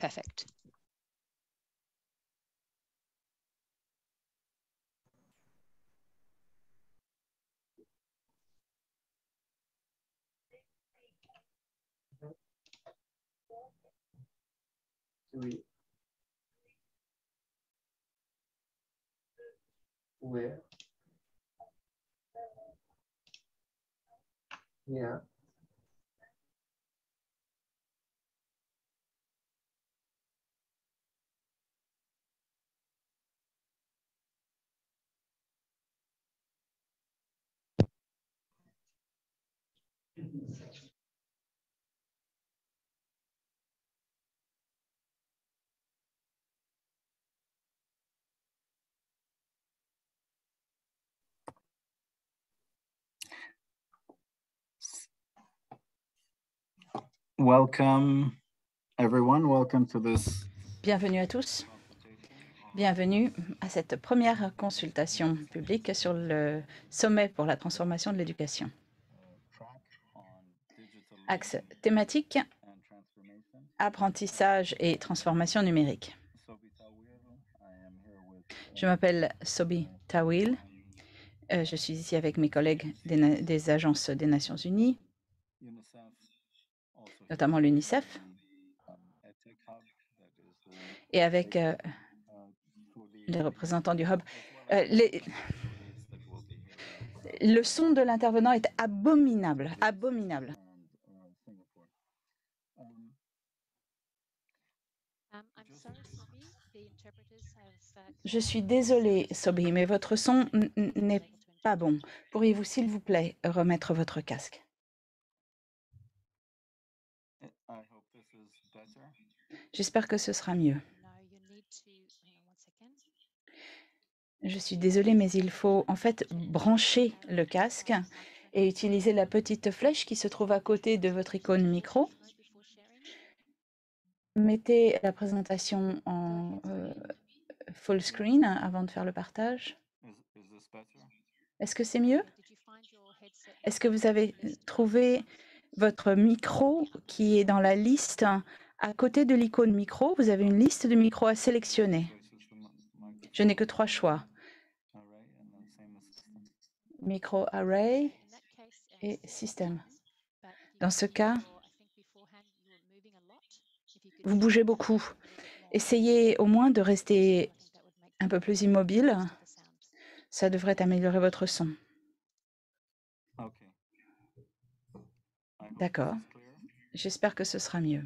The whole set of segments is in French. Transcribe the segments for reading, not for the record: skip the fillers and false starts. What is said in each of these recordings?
Perfect. Oui. Where? Yeah. Welcome, everyone. Welcome to this. Bienvenue à tous. Bienvenue à cette première consultation publique sur le sommet pour la transformation de l'éducation. Axe thématique, apprentissage et transformation numérique. Je m'appelle Sobi Tawil. Je suis ici avec mes collègues des agences des Nations Unies, notamment l'UNICEF, et avec les représentants du Hub. Le son de l'intervenant est abominable, abominable. Je suis désolée, Sobi, mais votre son n'est pas bon. Pourriez-vous, s'il vous plaît, remettre votre casque? J'espère que ce sera mieux. Je suis désolée, mais il faut en fait brancher le casque et utiliser la petite flèche qui se trouve à côté de votre icône micro. Mettez la présentation en full screen avant de faire le partage. Est-ce que c'est mieux? Est-ce que vous avez trouvé votre micro qui est dans la liste à côté de l'icône micro? Vous avez une liste de micros à sélectionner. Je n'ai que 3 choix. Micro array et système. Dans ce cas, vous bougez beaucoup. Essayez au moins de rester un peu plus immobile. Ça devrait améliorer votre son. D'accord. J'espère que ce sera mieux.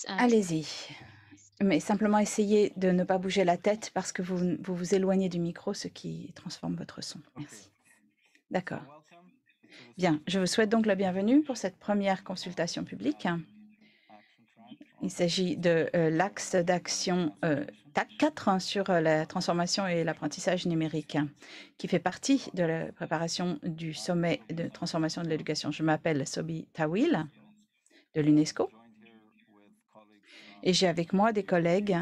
Allez-y. Mais simplement essayez de ne pas bouger la tête parce que vous vous éloignez du micro, ce qui transforme votre son. Merci. D'accord. Bien, je vous souhaite donc la bienvenue pour cette première consultation publique. Il s'agit de l'axe d'action TAC 4 sur la transformation et l'apprentissage numérique, qui fait partie de la préparation du sommet de transformation de l'éducation. Je m'appelle Sobi Tawil de l'UNESCO et j'ai avec moi des collègues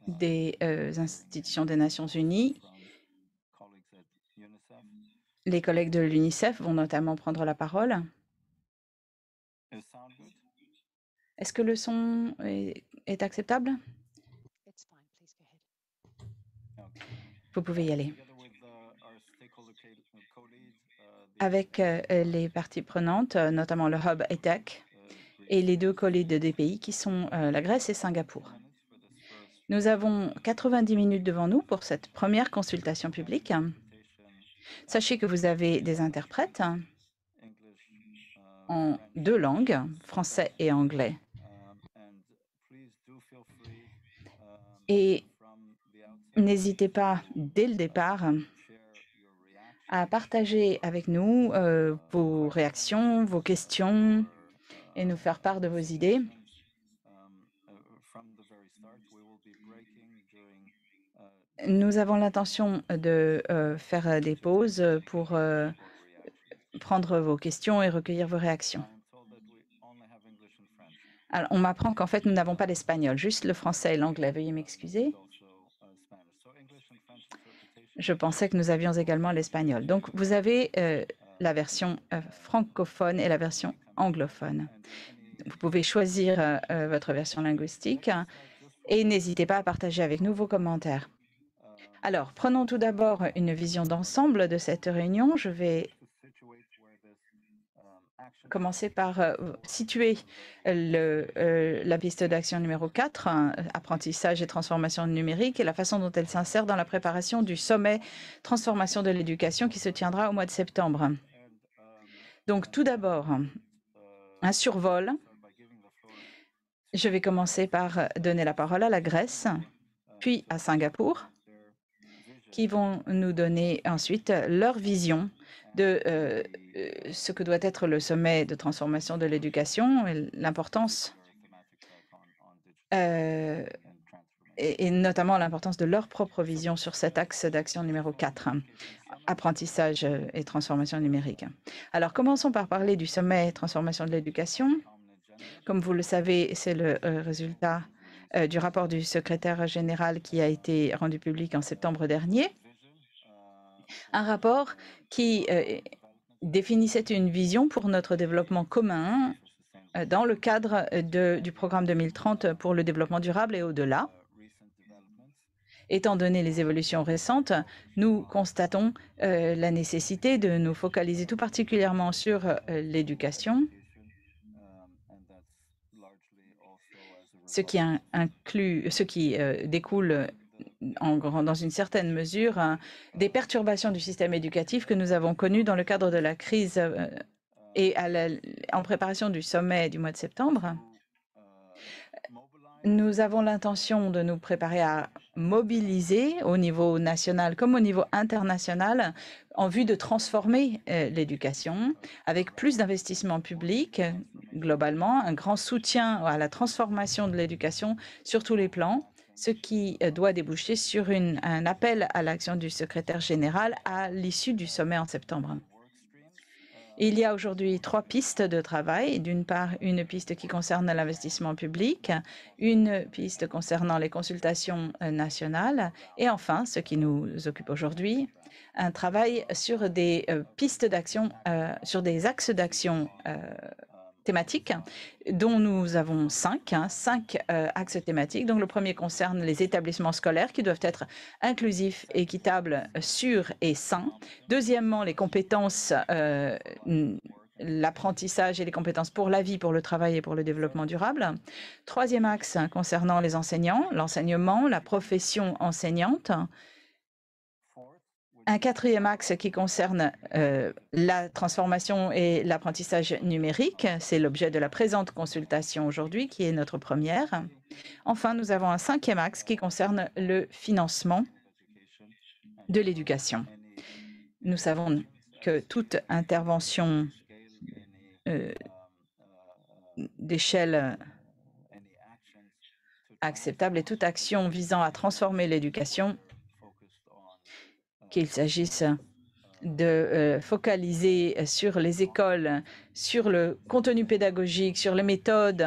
des institutions des Nations Unies. Les collègues de l'UNICEF vont notamment prendre la parole. Est-ce que le son est acceptable? Vous pouvez y aller. Avec les parties prenantes, notamment le Hub ETEC et les 2 co-leads des pays qui sont la Grèce et Singapour. Nous avons 90 minutes devant nous pour cette première consultation publique. Sachez que vous avez des interprètes en 2 langues, français et anglais. Et n'hésitez pas, dès le départ, à partager avec nous vos réactions, vos questions et nous faire part de vos idées. Nous avons l'intention de faire des pauses pour prendre vos questions et recueillir vos réactions. Alors, on m'apprend qu'en fait, nous n'avons pas l'espagnol, juste le français et l'anglais. Veuillez m'excuser. Je pensais que nous avions également l'espagnol. Donc, vous avez la version francophone et la version anglophone. Vous pouvez choisir votre version linguistique et n'hésitez pas à partager avec nous vos commentaires. Alors, prenons tout d'abord une vision d'ensemble de cette réunion. Je vais commencer par situer la piste d'action numéro 4, apprentissage et transformation numérique, et la façon dont elle s'insère dans la préparation du sommet transformation de l'éducation qui se tiendra au mois de septembre. Donc, tout d'abord, un survol. Je vais commencer par donner la parole à la Grèce, puis à Singapour, qui vont nous donner ensuite leur vision de ce que doit être le sommet de transformation de l'éducation et l'importance, et notamment l'importance de leur propre vision sur cet axe d'action numéro 4, apprentissage et transformation numérique. Alors, commençons par parler du sommet transformation de l'éducation. Comme vous le savez, c'est le résultat du rapport du secrétaire général qui a été rendu public en septembre dernier. Un rapport qui définissait une vision pour notre développement commun dans le cadre du programme 2030 pour le développement durable et au-delà. Étant donné les évolutions récentes, nous constatons la nécessité de nous focaliser tout particulièrement sur l'éducation, ce qui découle dans une certaine mesure des perturbations du système éducatif que nous avons connues dans le cadre de la crise et en préparation du sommet du mois de septembre. Nous avons l'intention de nous préparer à mobiliser au niveau national comme au niveau international en vue de transformer l'éducation avec plus d'investissements publics globalement, un grand soutien à la transformation de l'éducation sur tous les plans, ce qui doit déboucher sur un appel à l'action du secrétaire général à l'issue du sommet en septembre. Il y a aujourd'hui 3 pistes de travail. D'une part, une piste qui concerne l'investissement public, une piste concernant les consultations nationales et enfin, ce qui nous occupe aujourd'hui, un travail sur des pistes d'action, sur des axes d'action thématiques, dont nous avons 5 axes thématiques. Donc, le premier concerne les établissements scolaires qui doivent être inclusifs, équitables, sûrs et sains. Deuxièmement, les compétences, l'apprentissage et les compétences pour la vie, pour le travail et pour le développement durable. Troisième axe concernant les enseignants, l'enseignement, la profession enseignante. Un quatrième axe qui concerne la transformation et l'apprentissage numérique. C'est l'objet de la présente consultation aujourd'hui, qui est notre première. Enfin, nous avons un 5e axe qui concerne le financement de l'éducation. Nous savons que toute intervention d'échelle acceptable et toute action visant à transformer l'éducation, qu'il s'agisse de focaliser sur les écoles, sur le contenu pédagogique, sur les méthodes,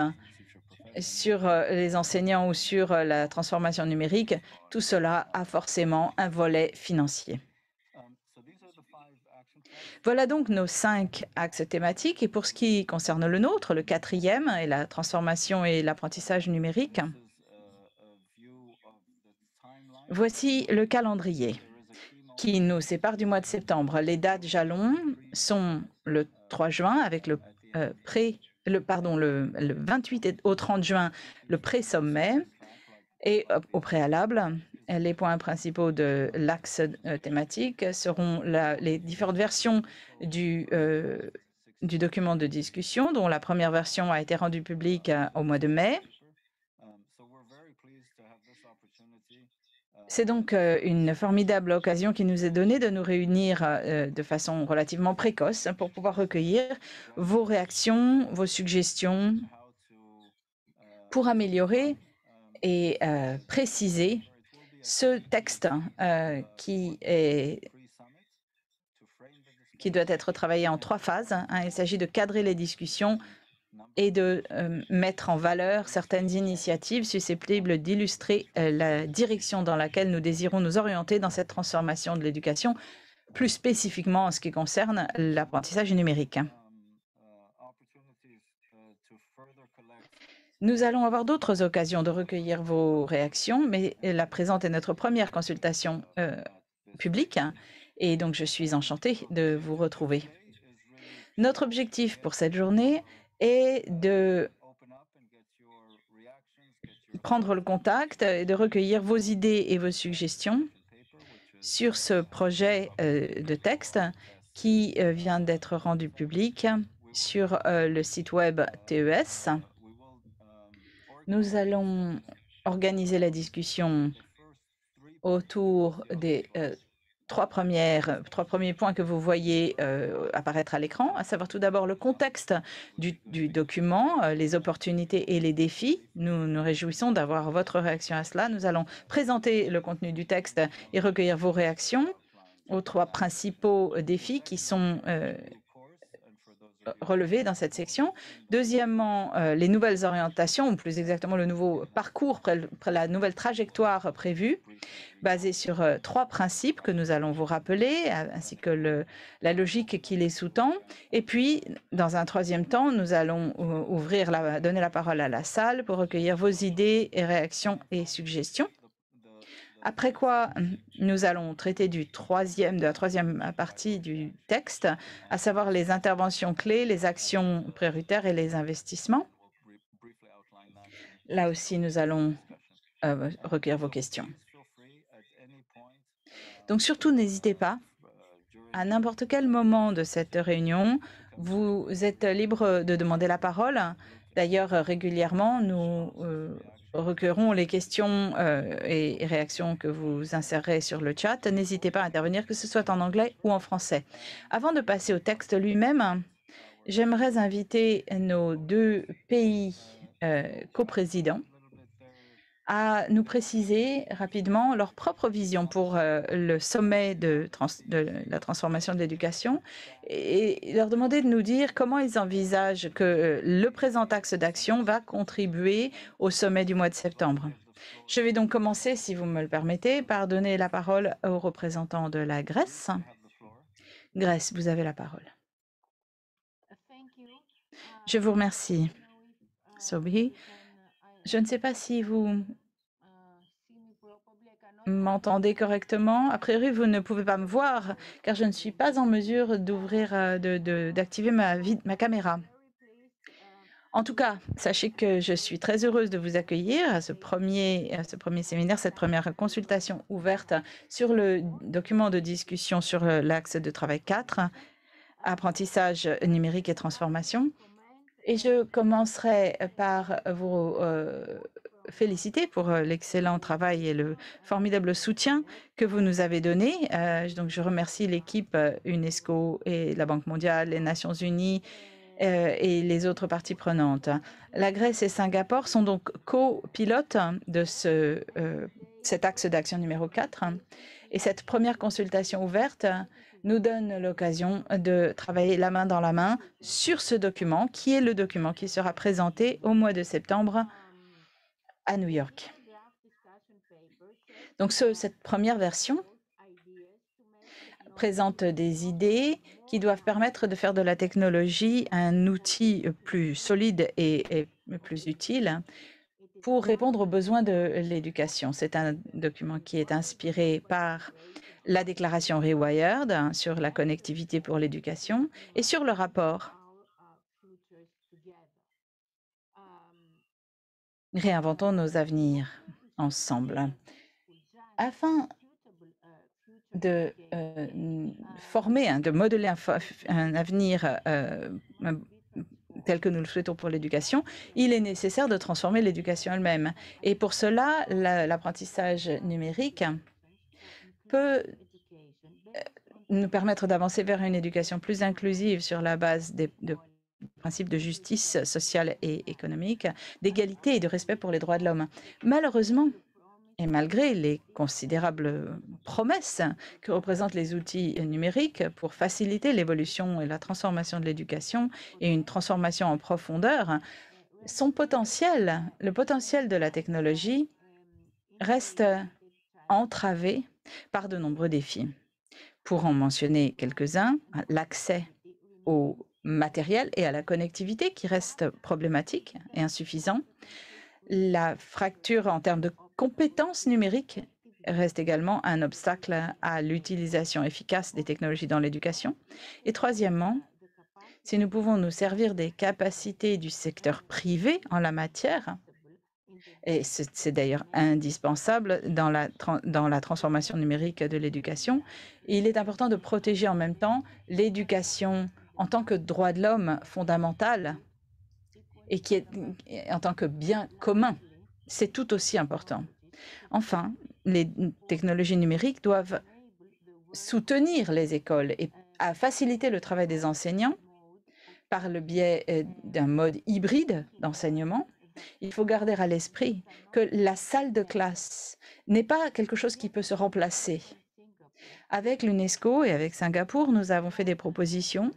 sur les enseignants ou sur la transformation numérique, tout cela a forcément un volet financier. Voilà donc nos 5 axes thématiques. Et pour ce qui concerne le nôtre, le 4e est la transformation et l'apprentissage numérique. Voici le calendrier qui nous sépare du mois de septembre. Les dates jalons sont le 3 juin avec le 28 au 30 juin, le pré-sommet. Et au préalable, les points principaux de l'axe thématique seront les différentes versions du document de discussion, dont la première version a été rendue publique au mois de mai. C'est donc une formidable occasion qui nous est donnée de nous réunir de façon relativement précoce pour pouvoir recueillir vos réactions, vos suggestions pour améliorer et préciser ce texte qui doit être travaillé en 3 phases. Il s'agit de cadrer les discussions et de mettre en valeur certaines initiatives susceptibles d'illustrer la direction dans laquelle nous désirons nous orienter dans cette transformation de l'éducation, plus spécifiquement en ce qui concerne l'apprentissage numérique. Nous allons avoir d'autres occasions de recueillir vos réactions, mais la présente est notre première consultation publique, et donc je suis enchantée de vous retrouver. Notre objectif pour cette journée est de prendre le contact et de recueillir vos idées et vos suggestions sur ce projet de texte qui vient d'être rendu public sur le site web TES. Nous allons organiser la discussion autour des trois premiers points que vous voyez apparaître à l'écran, à savoir tout d'abord le contexte du document, les opportunités et les défis. Nous nous réjouissons d'avoir votre réaction à cela. Nous allons présenter le contenu du texte et recueillir vos réactions aux trois principaux défis qui sont relevés dans cette section. Deuxièmement, les nouvelles orientations, ou plus exactement le nouveau parcours, la nouvelle trajectoire prévue, basée sur trois principes que nous allons vous rappeler, ainsi que la logique qui les sous-tend. Et puis, dans un troisième temps, nous allons donner la parole à la salle pour recueillir vos idées et réactions et suggestions. Après quoi, nous allons traiter de la troisième partie du texte, à savoir les interventions clés, les actions prioritaires et les investissements. Là aussi, nous allons recueillir vos questions. Donc surtout, n'hésitez pas, à n'importe quel moment de cette réunion, vous êtes libre de demander la parole. D'ailleurs, régulièrement, nous recueillerons les questions et réactions que vous insérerez sur le chat. N'hésitez pas à intervenir, que ce soit en anglais ou en français. Avant de passer au texte lui-même, j'aimerais inviter nos deux pays coprésidents à nous préciser rapidement leur propre vision pour le sommet de la transformation de l'éducation et leur demander de nous dire comment ils envisagent que le présent axe d'action va contribuer au sommet du mois de septembre. Je vais donc commencer, si vous me le permettez, par donner la parole au représentant de la Grèce. Grèce, vous avez la parole. Je vous remercie, Sobi. Je ne sais pas si vous m'entendez correctement. A priori, vous ne pouvez pas me voir car je ne suis pas en mesure d'activer ma caméra. En tout cas, sachez que je suis très heureuse de vous accueillir à ce premier séminaire, cette première consultation ouverte sur le document de discussion sur l'axe de travail 4, apprentissage numérique et transformation. Et je commencerai par vous féliciter pour l'excellent travail et le formidable soutien que vous nous avez donné. Donc, je remercie l'équipe UNESCO et la Banque mondiale, les Nations unies et les autres parties prenantes. La Grèce et Singapour sont donc copilotes de cet axe d'action numéro 4. Et cette première consultation ouverte nous donne l'occasion de travailler la main dans la main sur ce document, qui est le document qui sera présenté au mois de septembre à New York. Donc, cette première version présente des idées qui doivent permettre de faire de la technologie un outil plus solide et plus utile pour répondre aux besoins de l'éducation. C'est un document qui est inspiré par la déclaration Rewired sur la connectivité pour l'éducation et sur le rapport Réinventons nos avenirs ensemble. Afin de former, de modeler un avenir tel que nous le souhaitons pour l'éducation, il est nécessaire de transformer l'éducation elle-même. Et pour cela, l'apprentissage numérique peut nous permettre d'avancer vers une éducation plus inclusive sur la base de principes de justice sociale et économique, d'égalité et de respect pour les droits de l'homme. Malheureusement, Et malgré les considérables promesses que représentent les outils numériques pour faciliter l'évolution et la transformation de l'éducation et une transformation en profondeur, le potentiel de la technologie reste entravé par de nombreux défis. Pour en mentionner quelques-uns, l'accès au matériel et à la connectivité qui reste problématique et insuffisant. La fracture en termes de compétences numériques reste également un obstacle à l'utilisation efficace des technologies dans l'éducation. Et troisièmement, si nous pouvons nous servir des capacités du secteur privé en la matière, et c'est d'ailleurs indispensable dans la transformation numérique de l'éducation, il est important de protéger en même temps l'éducation en tant que droit de l'homme fondamental et qui est en tant que bien commun. C'est tout aussi important. Enfin, les technologies numériques doivent soutenir les écoles et faciliter le travail des enseignants par le biais d'un mode hybride d'enseignement. Il faut garder à l'esprit que la salle de classe n'est pas quelque chose qui peut se remplacer. Avec l'UNESCO et avec Singapour, nous avons fait des propositions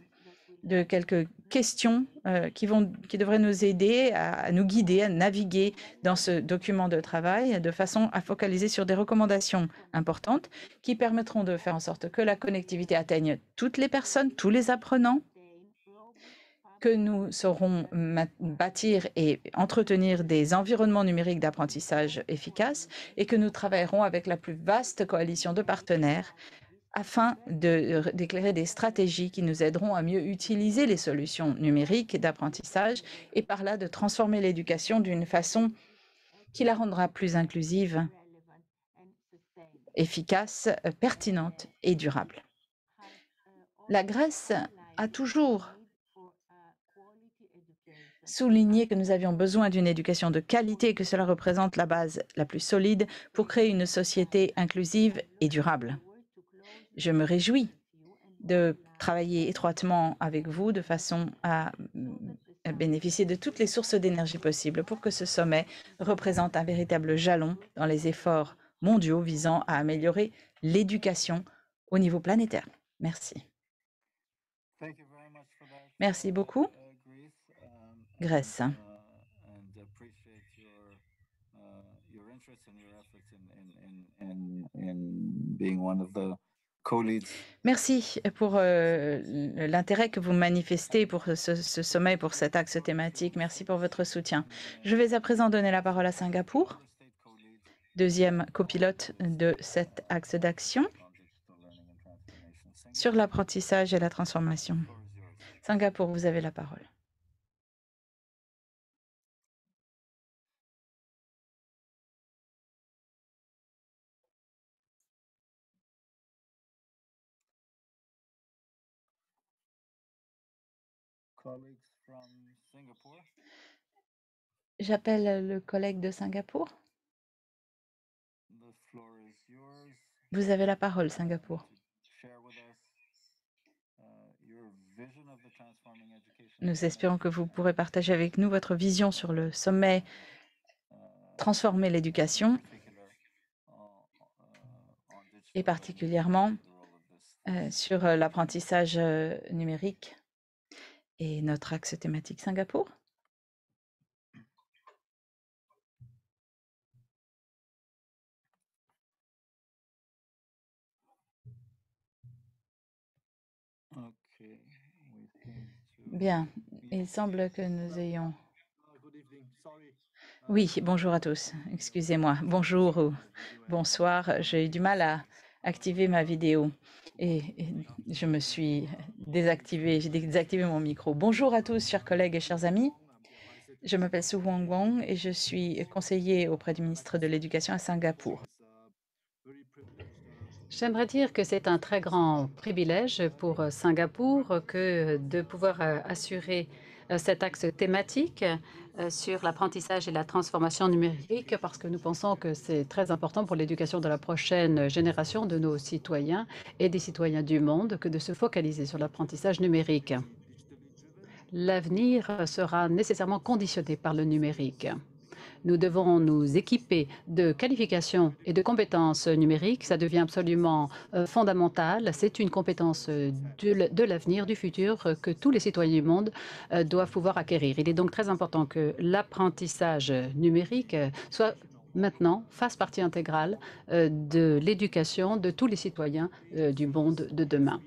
de quelques questions qui devraient nous aider à nous guider, à naviguer dans ce document de travail de façon à focaliser sur des recommandations importantes qui permettront de faire en sorte que la connectivité atteigne toutes les personnes, tous les apprenants, que nous saurons bâtir et entretenir des environnements numériques d'apprentissage efficaces et que nous travaillerons avec la plus vaste coalition de partenaires afin d'éclairer des stratégies qui nous aideront à mieux utiliser les solutions numériques d'apprentissage et par là de transformer l'éducation d'une façon qui la rendra plus inclusive, efficace, pertinente et durable. La Grèce a toujours souligné que nous avions besoin d'une éducation de qualité et que cela représente la base la plus solide pour créer une société inclusive et durable. Je me réjouis de travailler étroitement avec vous de façon à bénéficier de toutes les sources d'énergie possibles pour que ce sommet représente un véritable jalon dans les efforts mondiaux visant à améliorer l'éducation au niveau planétaire. Merci. Merci beaucoup, Grèce. Merci pour l'intérêt que vous manifestez pour ce sommet, pour cet axe thématique. Merci pour votre soutien. Je vais à présent donner la parole à Singapour, deuxième copilote de cet axe d'action sur l'apprentissage et la transformation. Singapour, vous avez la parole. J'appelle le collègue de Singapour. Vous avez la parole, Singapour. Nous espérons que vous pourrez partager avec nous votre vision sur le sommet Transformer l'éducation et particulièrement sur l'apprentissage numérique et notre axe thématique Singapour. Bien, il semble que nous ayons... Oui, bonjour à tous. Excusez-moi. Bonjour ou bonsoir. J'ai eu du mal à activer ma vidéo et je me suis désactivé. J'ai désactivé mon micro. Bonjour à tous, chers collègues et chers amis. Je m'appelle Su Wong Wong et je suis conseiller auprès du ministre de l'Éducation à Singapour. J'aimerais dire que c'est un très grand privilège pour Singapour que de pouvoir assurer cet axe thématique sur l'apprentissage et la transformation numérique parce que nous pensons que c'est très important pour l'éducation de la prochaine génération de nos citoyens et des citoyens du monde que de se focaliser sur l'apprentissage numérique. L'avenir sera nécessairement conditionné par le numérique. Nous devons nous équiper de qualifications et de compétences numériques. Ça devient absolument fondamental. C'est une compétence de l'avenir, du futur, que tous les citoyens du monde doivent pouvoir acquérir. Il est donc très important que l'apprentissage numérique soit maintenant fasse partie intégrale de l'éducation de tous les citoyens du monde de demain.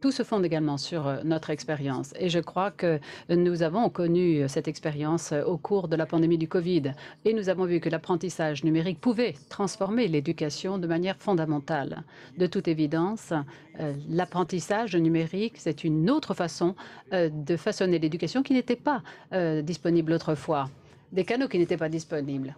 Tout se fonde également sur notre expérience et je crois que nous avons connu cette expérience au cours de la pandémie du Covid et nous avons vu que l'apprentissage numérique pouvait transformer l'éducation de manière fondamentale. De toute évidence, l'apprentissage numérique, c'est une autre façon de façonner l'éducation qui n'était pas disponible autrefois, des canaux qui n'étaient pas disponibles.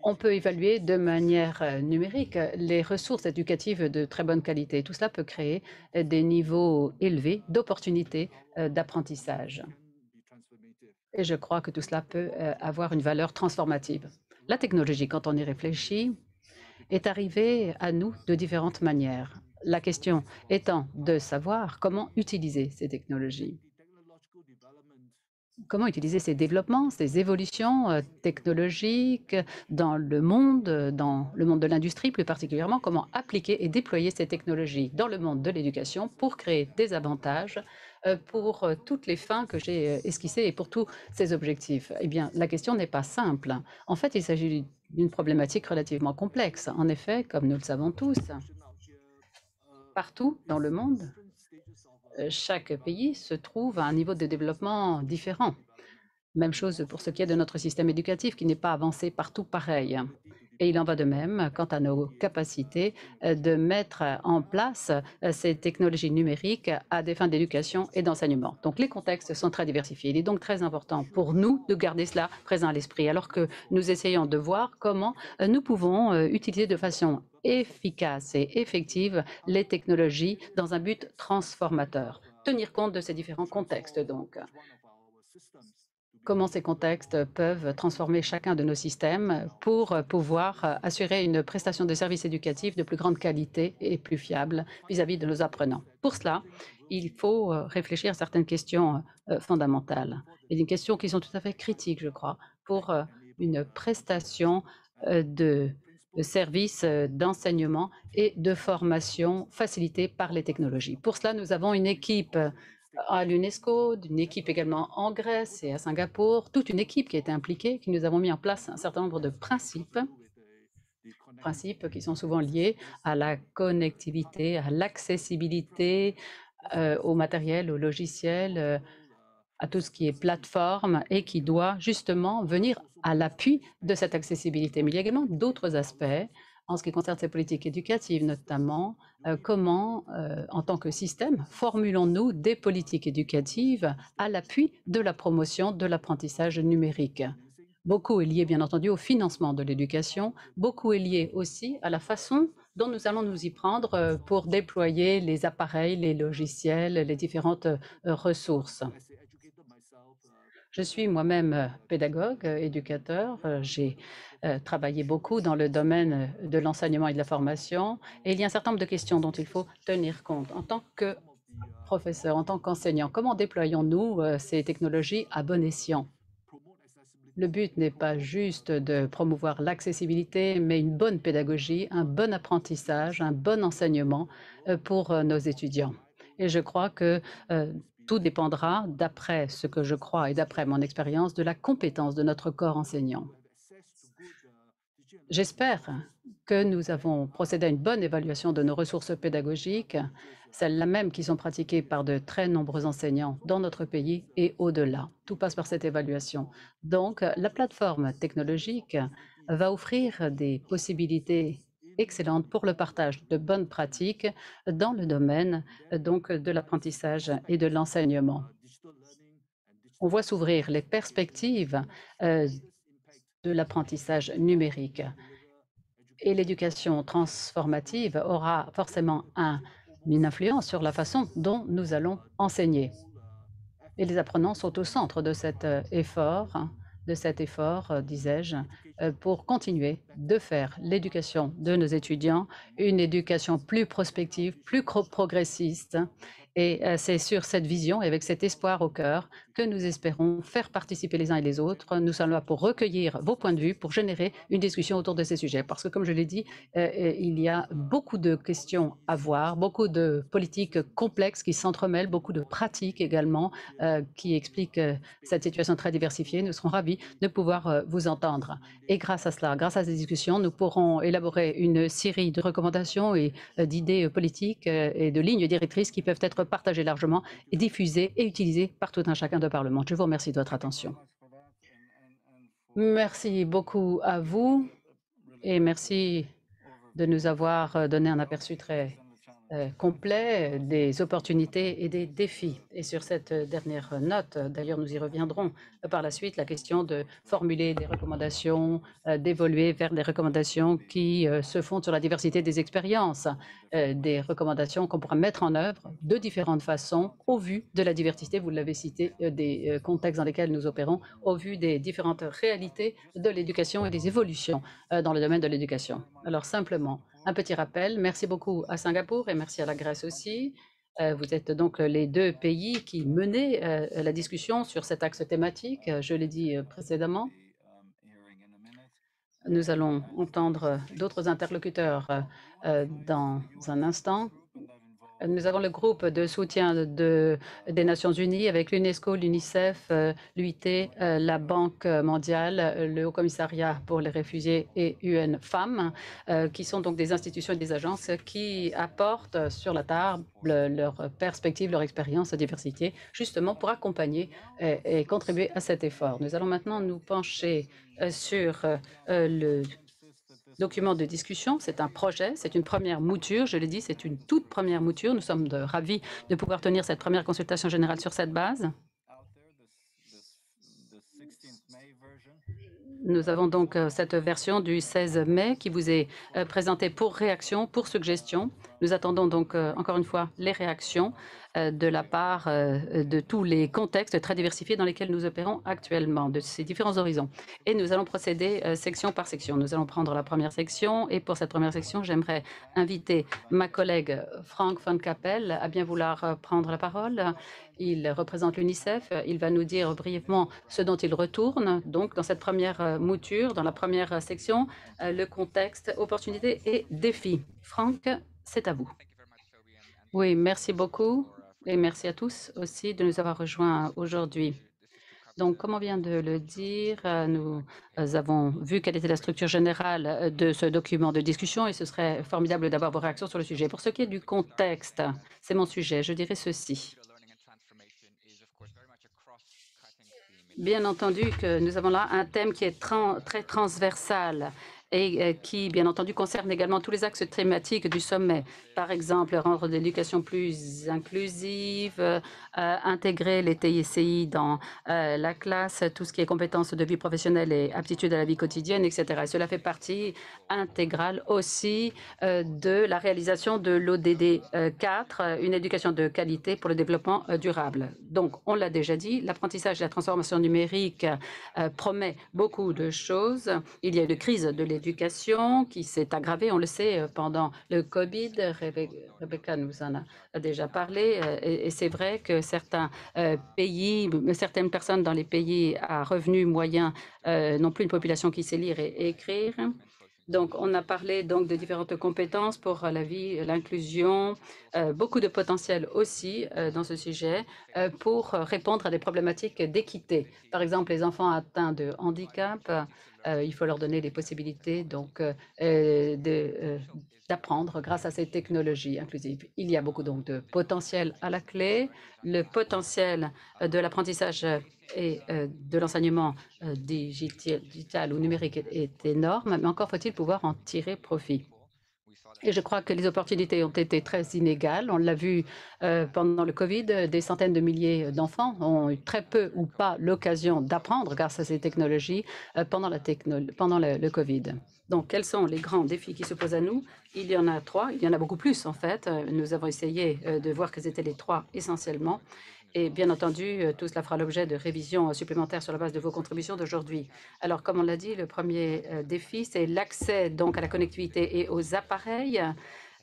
On peut évaluer de manière numérique les ressources éducatives de très bonne qualité. Tout cela peut créer des niveaux élevés d'opportunités d'apprentissage. Et je crois que tout cela peut avoir une valeur transformative. La technologie, quand on y réfléchit, est arrivée à nous de différentes manières. La question étant de savoir comment utiliser ces technologies. Comment utiliser ces développements, ces évolutions technologiques dans le monde de l'industrie plus particulièrement, comment appliquer et déployer ces technologies dans le monde de l'éducation pour créer des avantages pour toutes les fins que j'ai esquissées et pour tous ces objectifs. Eh bien, la question n'est pas simple. En fait, il s'agit d'une problématique relativement complexe. En effet, comme nous le savons tous, partout dans le monde, chaque pays se trouve à un niveau de développement différent. Même chose pour ce qui est de notre système éducatif qui n'est pas avancé partout pareil. Et il en va de même quant à nos capacités de mettre en place ces technologies numériques à des fins d'éducation et d'enseignement. Donc les contextes sont très diversifiés. Il est donc très important pour nous de garder cela présent à l'esprit alors que nous essayons de voir comment nous pouvons utiliser de façon efficace et effective les technologies dans un but transformateur. Tenir compte de ces différents contextes donc. Comment ces contextes peuvent transformer chacun de nos systèmes pour pouvoir assurer une prestation de services éducatifs de plus grande qualité et plus fiable vis-à-vis de nos apprenants. Pour cela, il faut réfléchir à certaines questions fondamentales et des questions qui sont tout à fait critiques, je crois, pour une prestation de services d'enseignement et de formation facilitée par les technologies. Pour cela, nous avons une équipe à l'UNESCO, d'une équipe également en Grèce et à Singapour, toute une équipe qui a été impliquée, qui nous avons mis en place un certain nombre de principes qui sont souvent liés à la connectivité, à l'accessibilité au matériel, au logiciel, à tout ce qui est plateforme et qui doit justement venir à l'appui de cette accessibilité. Mais il y a également d'autres aspects en ce qui concerne ces politiques éducatives, notamment comment, en tant que système, formulons-nous des politiques éducatives à l'appui de la promotion de l'apprentissage numérique. Beaucoup est lié, bien entendu, au financement de l'éducation. Beaucoup est lié aussi à la façon dont nous allons nous y prendre pour déployer les appareils, les logiciels, les différentes ressources. Je suis moi-même pédagogue, éducateur. J'ai travaillé beaucoup dans le domaine de l'enseignement et de la formation. Et il y a un certain nombre de questions dont il faut tenir compte. En tant que professeur, en tant qu'enseignant, comment déployons-nous ces technologies à bon escient? Le but n'est pas juste de promouvoir l'accessibilité, mais une bonne pédagogie, un bon apprentissage, un bon enseignement pour nos étudiants. Et je crois que tout dépendra, d'après ce que je crois et d'après mon expérience, de la compétence de notre corps enseignant. J'espère que nous avons procédé à une bonne évaluation de nos ressources pédagogiques, celles-là même qui sont pratiquées par de très nombreux enseignants dans notre pays et au-delà. Tout passe par cette évaluation. Donc, la plateforme technologique va offrir des possibilités excellentes pour le partage de bonnes pratiques dans le domaine donc, de l'apprentissage et de l'enseignement. On voit s'ouvrir les perspectives de l'apprentissage numérique. Et l'éducation transformative aura forcément une influence sur la façon dont nous allons enseigner. Et les apprenants sont au centre de cet effort, disais-je, pour continuer de faire l'éducation de nos étudiants une éducation plus prospective, plus progressiste Et c'est sur cette vision et avec cet espoir au cœur que nous espérons faire participer les uns et les autres. Nous sommes là pour recueillir vos points de vue, pour générer une discussion autour de ces sujets. Parce que, comme je l'ai dit, il y a beaucoup de questions à voir, beaucoup de politiques complexes qui s'entremêlent, beaucoup de pratiques également qui expliquent cette situation très diversifiée. Nous serons ravis de pouvoir vous entendre. Et grâce à cela, grâce à ces discussions, nous pourrons élaborer une série de recommandations et d'idées politiques et de lignes directrices qui peuvent être partagées largement et diffusées et utilisées par tout un chacun de Parlement. Je vous remercie de votre attention. Merci beaucoup à vous et merci de nous avoir donné un aperçu très complet des opportunités et des défis. Et sur cette dernière note, d'ailleurs, nous y reviendrons par la suite, la question de formuler des recommandations, d'évoluer vers des recommandations qui se fondent sur la diversité des expériences, des recommandations qu'on pourra mettre en œuvre de différentes façons au vu de la diversité, vous l'avez cité, des contextes dans lesquels nous opérons, au vu des différentes réalités de l'éducation et des évolutions dans le domaine de l'éducation. Alors simplement, un petit rappel, merci beaucoup à Singapour et merci à la Grèce aussi. Vous êtes donc les deux pays qui menaient la discussion sur cet axe thématique, je l'ai dit précédemment. Nous allons entendre d'autres interlocuteurs dans un instant. Nous avons le groupe de soutien des Nations Unies avec l'UNESCO, l'UNICEF, l'UIT, la Banque mondiale, le Haut-Commissariat pour les réfugiés et UN Femmes, qui sont donc des institutions et des agences qui apportent sur la table leurs perspectives, leur expérience, diversité, justement pour accompagner et contribuer à cet effort. Nous allons maintenant nous pencher sur le document de discussion. C'est un projet, c'est une première mouture, je l'ai dit, c'est une toute première mouture. Nous sommes ravis de pouvoir tenir cette première consultation générale sur cette base. Nous avons donc cette version du 16 mai qui vous est présentée pour réaction, pour suggestion. Nous attendons donc encore une fois les réactions de la part de tous les contextes très diversifiés dans lesquels nous opérons actuellement, de ces différents horizons. Et nous allons procéder section par section. Nous allons prendre la première section et pour cette première section, j'aimerais inviter ma collègue Frank Van Kappel à bien vouloir prendre la parole. Il représente l'UNICEF. Il va nous dire brièvement ce dont il retourne. Donc, dans cette première mouture, dans la première section, le contexte, opportunités et défis. Frank, c'est à vous. Oui, merci beaucoup et merci à tous aussi de nous avoir rejoints aujourd'hui. Donc, comme on vient de le dire, nous avons vu quelle était la structure générale de ce document de discussion et ce serait formidable d'avoir vos réactions sur le sujet. Pour ce qui est du contexte, c'est mon sujet, je dirais ceci. Bien entendu que nous avons là un thème qui est très transversal et qui, bien entendu, concerne également tous les axes thématiques du sommet. Par exemple, rendre l'éducation plus inclusive, intégrer les TICI dans la classe, tout ce qui est compétences de vie professionnelle et aptitudes à la vie quotidienne, etc. Et cela fait partie intégrale aussi de la réalisation de l'ODD 4, une éducation de qualité pour le développement durable. Donc, on l'a déjà dit, l'apprentissage et la transformation numérique promet beaucoup de choses. Il y a une crise de l'éducation qui s'est aggravée, on le sait, pendant le Covid. Rebecca nous en a déjà parlé. Et c'est vrai que certains pays, certaines personnes dans les pays à revenus moyens n'ont plus une population qui sait lire et écrire. Donc, on a parlé donc de différentes compétences pour la vie, l'inclusion, beaucoup de potentiel aussi dans ce sujet pour répondre à des problématiques d'équité. Par exemple, les enfants atteints de handicap, il faut leur donner des possibilités donc d'apprendre grâce à ces technologies inclusives. Il y a beaucoup donc de potentiel à la clé. Le potentiel de l'apprentissage et de l'enseignement digital ou numérique est énorme, mais encore faut-il pouvoir en tirer profit. Et je crois que les opportunités ont été très inégales. On l'a vu pendant le Covid, des centaines de milliers d'enfants ont eu très peu ou pas l'occasion d'apprendre grâce à ces technologies pendant le Covid. Donc, quels sont les grands défis qui se posent à nous? Il y en a trois, il y en a beaucoup plus en fait. Nous avons essayé de voir quels étaient les trois essentiellement. Et bien entendu, tout cela fera l'objet de révisions supplémentaires sur la base de vos contributions d'aujourd'hui. Alors, comme on l'a dit, le premier défi, c'est l'accès donc à la connectivité et aux appareils.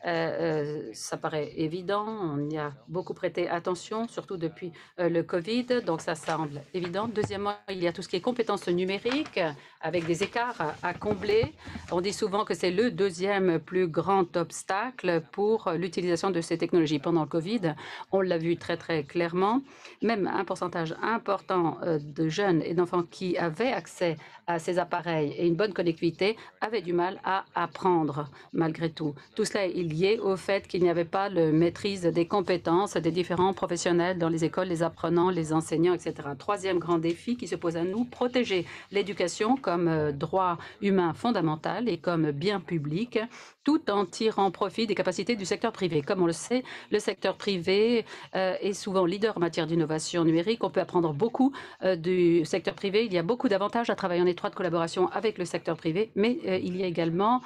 Ça paraît évident, on y a beaucoup prêté attention, surtout depuis le Covid, donc ça semble évident. Deuxièmement, il y a tout ce qui est compétences numériques, avec des écarts à combler. On dit souvent que c'est le deuxième plus grand obstacle pour l'utilisation de ces technologies. Pendant le Covid, on l'a vu très très clairement, même un pourcentage important de jeunes et d'enfants qui avaient accès à ces appareils et une bonne connectivité avaient du mal à apprendre malgré tout. Tout cela est lié au fait qu'il n'y avait pas la maîtrise des compétences des différents professionnels dans les écoles, les apprenants, les enseignants, etc. Troisième grand défi qui se pose à nous, protéger l'éducation comme droit humain fondamental et comme bien public, tout en tirant profit des capacités du secteur privé. Comme on le sait, le secteur privé est souvent leader en matière d'innovation numérique. On peut apprendre beaucoup du secteur privé. Il y a beaucoup d'avantages à travailler en étroite collaboration avec le secteur privé, mais il y a également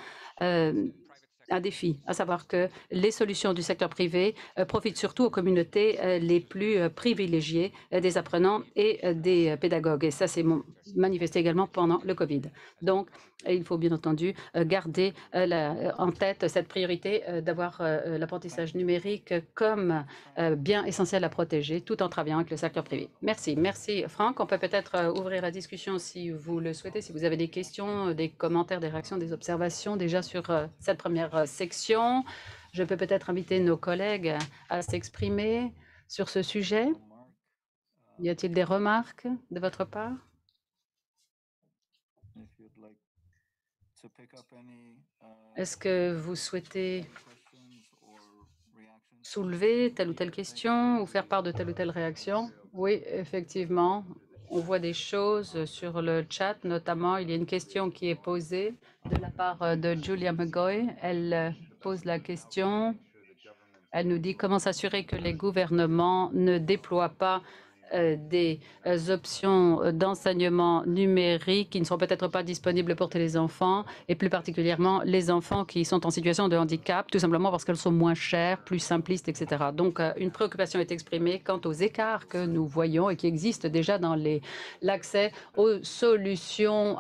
un défi, à savoir que les solutions du secteur privé profitent surtout aux communautés les plus privilégiées des apprenants et des pédagogues. Et ça s'est manifesté également pendant le Covid. Donc, il faut bien entendu garder en tête cette priorité d'avoir l'apprentissage numérique comme bien essentiel à protéger, tout en travaillant avec le secteur privé. Merci. Merci, Franck. On peut peut-être ouvrir la discussion si vous le souhaitez, si vous avez des questions, des commentaires, des réactions, des observations déjà sur cette première section. Je peux peut-être inviter nos collègues à s'exprimer sur ce sujet. Y a-t-il des remarques de votre part? Est-ce que vous souhaitez soulever telle ou telle question ou faire part de telle ou telle réaction? Oui, effectivement, on voit des choses sur le chat, notamment il y a une question qui est posée de la part de Julia McGoy. Elle pose la question, elle nous dit comment s'assurer que les gouvernements ne déploient pas des options d'enseignement numérique qui ne sont peut-être pas disponibles pour tous les enfants, et plus particulièrement les enfants qui sont en situation de handicap, tout simplement parce qu'elles sont moins chères, plus simplistes, etc. Donc, une préoccupation est exprimée quant aux écarts que nous voyons et qui existent déjà dans l'accès aux solutions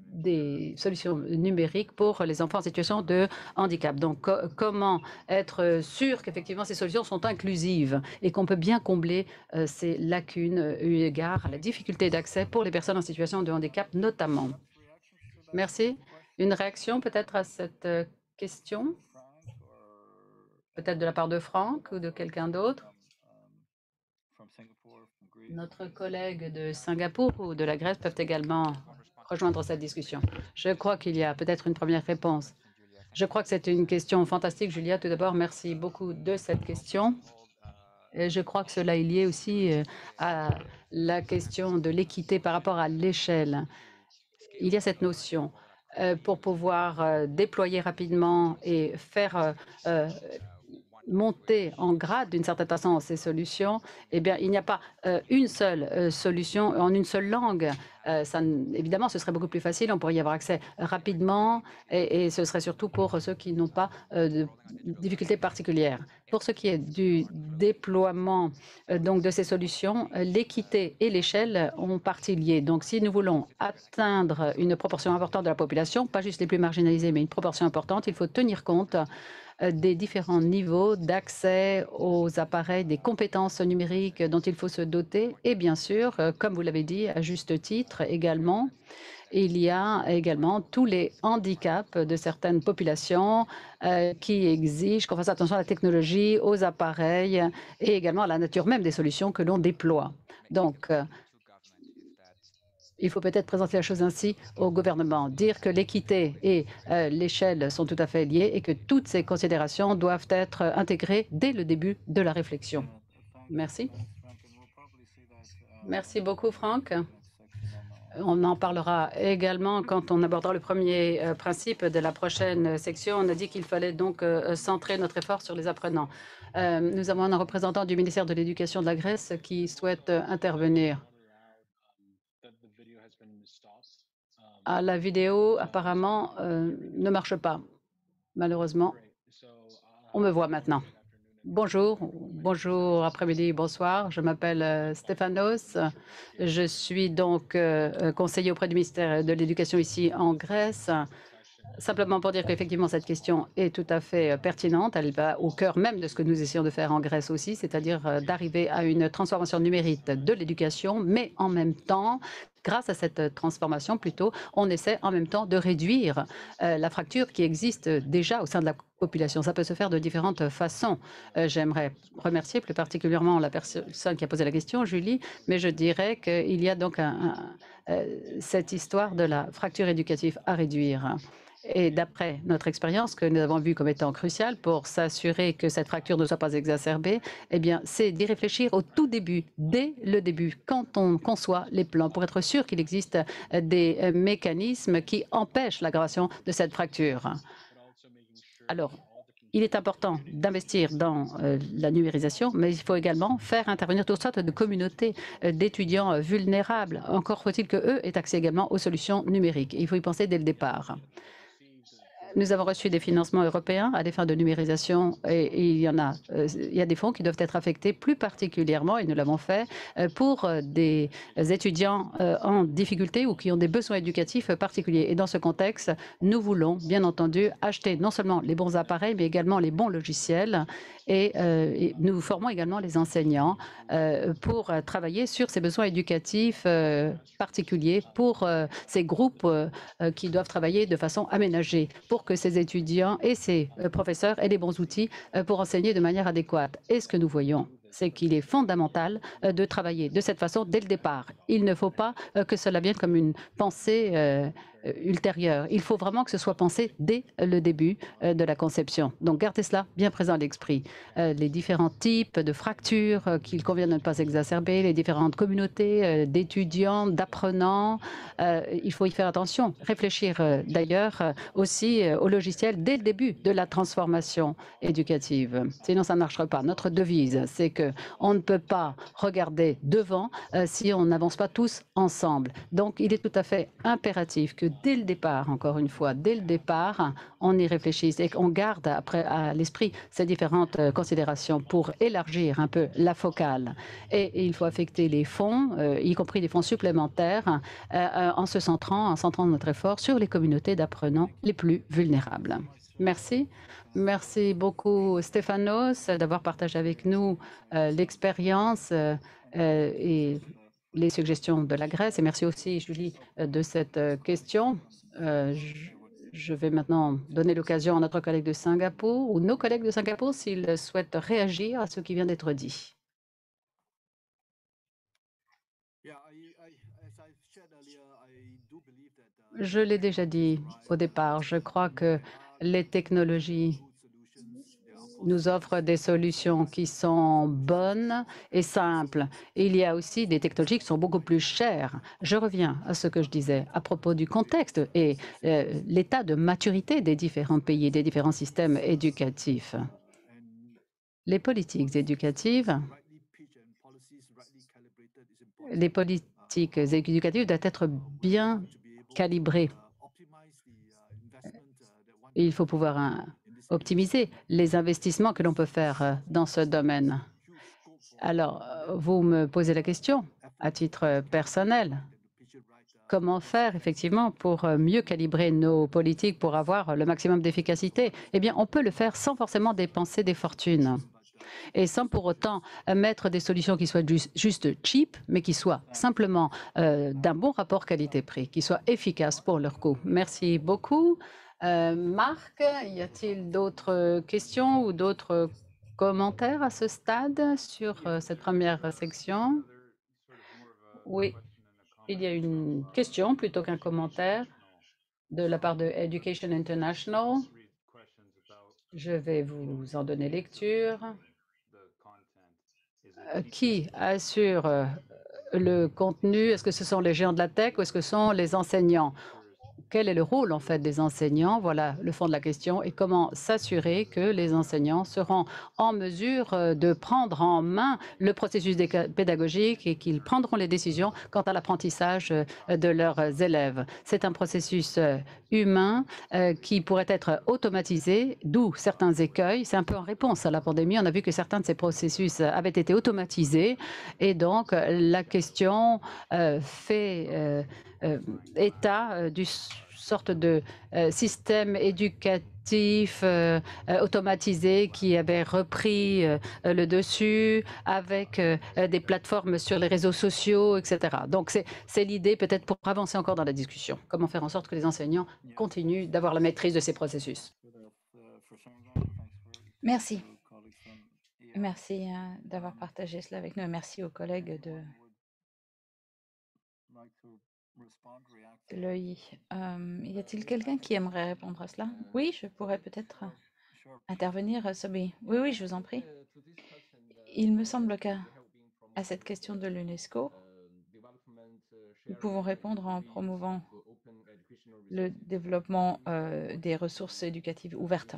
des solutions numériques pour les enfants en situation de handicap. Donc, comment être sûr qu'effectivement ces solutions sont inclusives et qu'on peut bien combler ces lacunes eu égard à la difficulté d'accès pour les personnes en situation de handicap notamment. Merci. Une réaction peut-être à cette question? Peut-être de la part de Franck ou de quelqu'un d'autre? Notre collègue de Singapour ou de la Grèce peuvent également rejoindre cette discussion. Je crois qu'il y a peut-être une première réponse. Je crois que c'est une question fantastique, Julia. Tout d'abord, merci beaucoup de cette question. Et je crois que cela est lié aussi à la question de l'équité par rapport à l'échelle. Il y a cette notion pour pouvoir déployer rapidement et faire monter en grade d'une certaine façon ces solutions, eh bien, il n'y a pas une seule solution en une seule langue. Évidemment, ce serait beaucoup plus facile, on pourrait y avoir accès rapidement et ce serait surtout pour ceux qui n'ont pas de difficultés particulières. Pour ce qui est du déploiement donc de ces solutions, l'équité et l'échelle ont partie liée. Donc, si nous voulons atteindre une proportion importante de la population, pas juste les plus marginalisés, mais une proportion importante, il faut tenir compte des différents niveaux d'accès aux appareils, des compétences numériques dont il faut se doter. Et bien sûr, comme vous l'avez dit, à juste titre également, il y a également tous les handicaps de certaines populations qui exigent qu'on fasse attention à la technologie, aux appareils et également à la nature même des solutions que l'on déploie. Donc, il faut peut-être présenter la chose ainsi au gouvernement, dire que l'équité et l'échelle sont tout à fait liées et que toutes ces considérations doivent être intégrées dès le début de la réflexion. Merci. Merci beaucoup, Franck. On en parlera également quand on abordera le premier principe de la prochaine section. On a dit qu'il fallait donc centrer notre effort sur les apprenants. Nous avons un représentant du ministère de l'Éducation de la Grèce qui souhaite intervenir. La vidéo, apparemment, ne marche pas, malheureusement. On me voit maintenant. Bonjour, bonjour, après-midi, bonsoir. Je m'appelle Stéphanos. Je suis donc conseiller auprès du ministère de l'Éducation ici en Grèce. Simplement pour dire qu'effectivement, cette question est tout à fait pertinente. Elle va au cœur même de ce que nous essayons de faire en Grèce aussi, c'est-à-dire d'arriver à une transformation numérique de l'éducation, mais en même temps, grâce à cette transformation, plutôt, on essaie en même temps de réduire la fracture qui existe déjà au sein de la population. Ça peut se faire de différentes façons. J'aimerais remercier plus particulièrement la personne qui a posé la question, Julie, mais je dirais qu'il y a donc cette histoire de la fracture éducative à réduire. Et d'après notre expérience que nous avons vue comme étant cruciale pour s'assurer que cette fracture ne soit pas exacerbée, eh bien, c'est d'y réfléchir au tout début, dès le début, quand on conçoit les plans, pour être sûr qu'il existe des mécanismes qui empêchent l'aggravation de cette fracture. Alors, il est important d'investir dans la numérisation, mais il faut également faire intervenir toutes sortes de communautés d'étudiants vulnérables. Encore faut-il qu'eux aient accès également aux solutions numériques. Il faut y penser dès le départ. Nous avons reçu des financements européens à des fins de numérisation et il y a des fonds qui doivent être affectés plus particulièrement, et nous l'avons fait, pour des étudiants en difficulté ou qui ont des besoins éducatifs particuliers. Et dans ce contexte, nous voulons bien entendu acheter non seulement les bons appareils, mais également les bons logiciels. Et nous formons également les enseignants pour travailler sur ces besoins éducatifs particuliers pour ces groupes qui doivent travailler de façon aménagée pour que ces étudiants et ces professeurs aient les bons outils pour enseigner de manière adéquate. Et ce que nous voyons, c'est qu'il est fondamental de travailler de cette façon dès le départ. Il ne faut pas que cela vienne comme une pensée ultérieure. Il faut vraiment que ce soit pensé dès le début de la conception. Donc, gardez cela bien présent à l'esprit. Les différents types de fractures qu'il convient de ne pas exacerber, les différentes communautés d'étudiants, d'apprenants, il faut y faire attention. Réfléchir d'ailleurs aussi au logiciel dès le début de la transformation éducative. Sinon, ça ne marchera pas. Notre devise, c'est qu'on ne peut pas regarder devant si on n'avance pas tous ensemble. Donc, il est tout à fait impératif que dès le départ, encore une fois, dès le départ, on y réfléchisse et qu'on garde après à l'esprit ces différentes considérations pour élargir un peu la focale. Et il faut affecter les fonds, y compris des fonds supplémentaires, en centrant notre effort sur les communautés d'apprenants les plus vulnérables. Merci. Merci beaucoup, Stéphanos, d'avoir partagé avec nous l'expérience et les suggestions de la Grèce. Et merci aussi, Julie, de cette question. Je vais maintenant donner l'occasion à notre collègue de Singapour ou nos collègues de Singapour s'ils souhaitent réagir à ce qui vient d'être dit. Je l'ai déjà dit au départ, je crois que les technologies nous offrent des solutions qui sont bonnes et simples. Il y a aussi des technologies qui sont beaucoup plus chères. Je reviens à ce que je disais à propos du contexte et l'état de maturité des différents pays, des différents systèmes éducatifs. Les politiques éducatives, doivent être bien calibrées. Il faut pouvoir optimiser les investissements que l'on peut faire dans ce domaine. Alors, vous me posez la question à titre personnel. Comment faire effectivement pour mieux calibrer nos politiques pour avoir le maximum d'efficacité? Eh bien, on peut le faire sans forcément dépenser des fortunes et sans pour autant mettre des solutions qui soient juste cheap, mais qui soient simplement d'un bon rapport qualité-prix, qui soient efficaces pour leur coût. Merci beaucoup. Marc, y a-t-il d'autres questions ou d'autres commentaires à ce stade sur cette première section? Oui, il y a une question plutôt qu'un commentaire de la part de Education International. Je vais vous en donner lecture. Qui assure le contenu? Est-ce que ce sont les géants de la tech ou est-ce que ce sont les enseignants? Quel est le rôle en fait des enseignants? Voilà le fond de la question. Et comment s'assurer que les enseignants seront en mesure de prendre en main le processus pédagogique et qu'ils prendront les décisions quant à l'apprentissage de leurs élèves. C'est un processus humain qui pourrait être automatisé, d'où certains écueils. C'est un peu en réponse à la pandémie. On a vu que certains de ces processus avaient été automatisés et donc la question fait état du sorte de système éducatif automatisé qui avait repris le dessus avec des plateformes sur les réseaux sociaux, etc. Donc, c'est l'idée peut-être pour avancer encore dans la discussion. Comment faire en sorte que les enseignants continuent d'avoir la maîtrise de ces processus. Merci. Merci d'avoir partagé cela avec nous et merci aux collègues de l'EI. Y a-t-il quelqu'un qui aimerait répondre à cela? Oui, je pourrais peut-être intervenir, Sobi. Oui, je vous en prie. Il me semble qu'à cette question de l'UNESCO, nous pouvons répondre en promouvant le développement des ressources éducatives ouvertes.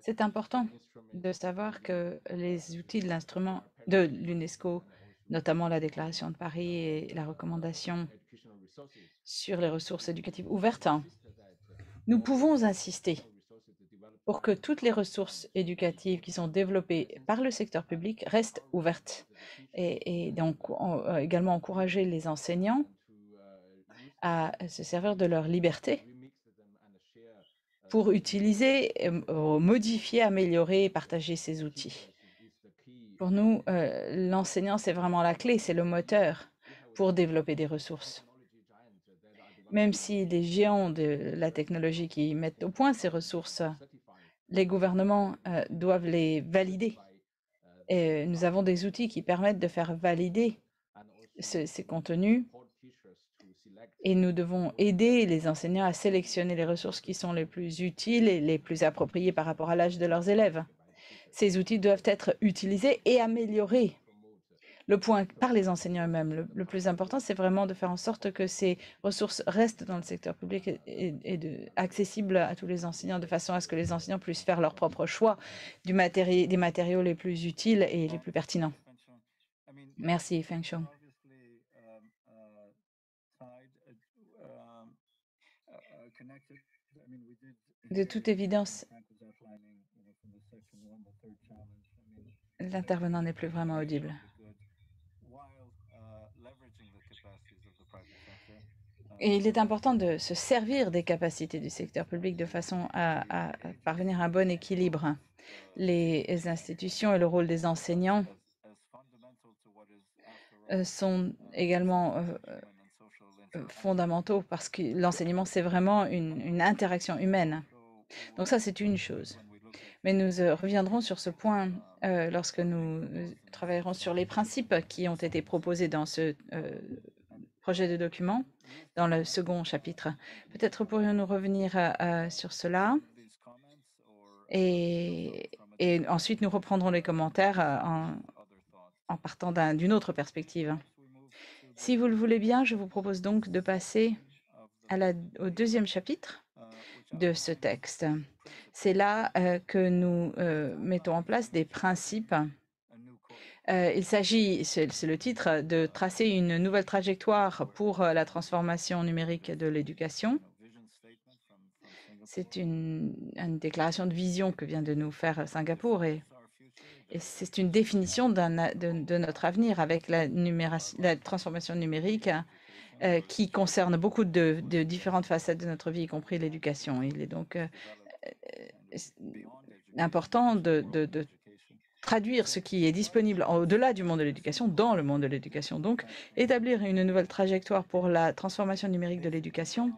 C'est important de savoir que les outils de l'instrument de l'UNESCO, notamment la Déclaration de Paris et la recommandation sur les ressources éducatives ouvertes, nous pouvons insister pour que toutes les ressources éducatives qui sont développées par le secteur public restent ouvertes et donc également encourager les enseignants à se servir de leur liberté pour utiliser, modifier, améliorer et partager ces outils. Pour nous, l'enseignant, c'est vraiment la clé, c'est le moteur pour développer des ressources. Même si les géants de la technologie qui mettent au point ces ressources, les gouvernements doivent les valider. Et nous avons des outils qui permettent de faire valider ces contenus et nous devons aider les enseignants à sélectionner les ressources qui sont les plus utiles et les plus appropriées par rapport à l'âge de leurs élèves. Ces outils doivent être utilisés et améliorés. Le point par les enseignants eux-mêmes, le plus important, c'est vraiment de faire en sorte que ces ressources restent dans le secteur public et accessibles à tous les enseignants, de façon à ce que les enseignants puissent faire leur propre choix des matériaux les plus utiles et les plus pertinents. Merci, Feng Shou. De toute évidence, l'intervenant n'est plus vraiment audible. Et il est important de se servir des capacités du secteur public de façon à parvenir à un bon équilibre. Les institutions et le rôle des enseignants sont également fondamentaux parce que l'enseignement, c'est vraiment une interaction humaine. Donc ça, c'est une chose. Mais nous reviendrons sur ce point lorsque nous travaillerons sur les principes qui ont été proposés dans ce projet de document, dans le second chapitre. Peut-être pourrions-nous revenir sur cela et ensuite nous reprendrons les commentaires en partant d'une autre perspective. Si vous le voulez bien, je vous propose donc de passer au deuxième chapitre de ce texte. C'est là que nous mettons en place des principes. Il s'agit, c'est le titre, de tracer une nouvelle trajectoire pour la transformation numérique de l'éducation. C'est une déclaration de vision que vient de nous faire Singapour et c'est une définition de notre avenir avec la transformation numérique qui concerne beaucoup de différentes facettes de notre vie, y compris l'éducation. Il est donc important de traduire ce qui est disponible au-delà du monde de l'éducation dans le monde de l'éducation. Donc, établir une nouvelle trajectoire pour la transformation numérique de l'éducation.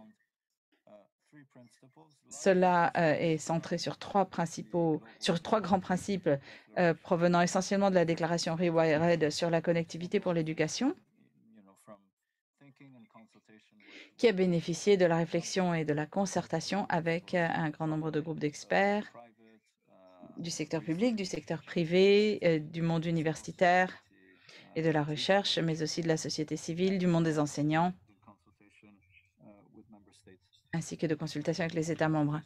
Cela est centré sur trois grands principes provenant essentiellement de la déclaration Rewired sur la connectivité pour l'éducation, qui a bénéficié de la réflexion et de la concertation avec un grand nombre de groupes d'experts du secteur public, du secteur privé, du monde universitaire et de la recherche, mais aussi de la société civile, du monde des enseignants, ainsi que de consultation avec les États membres.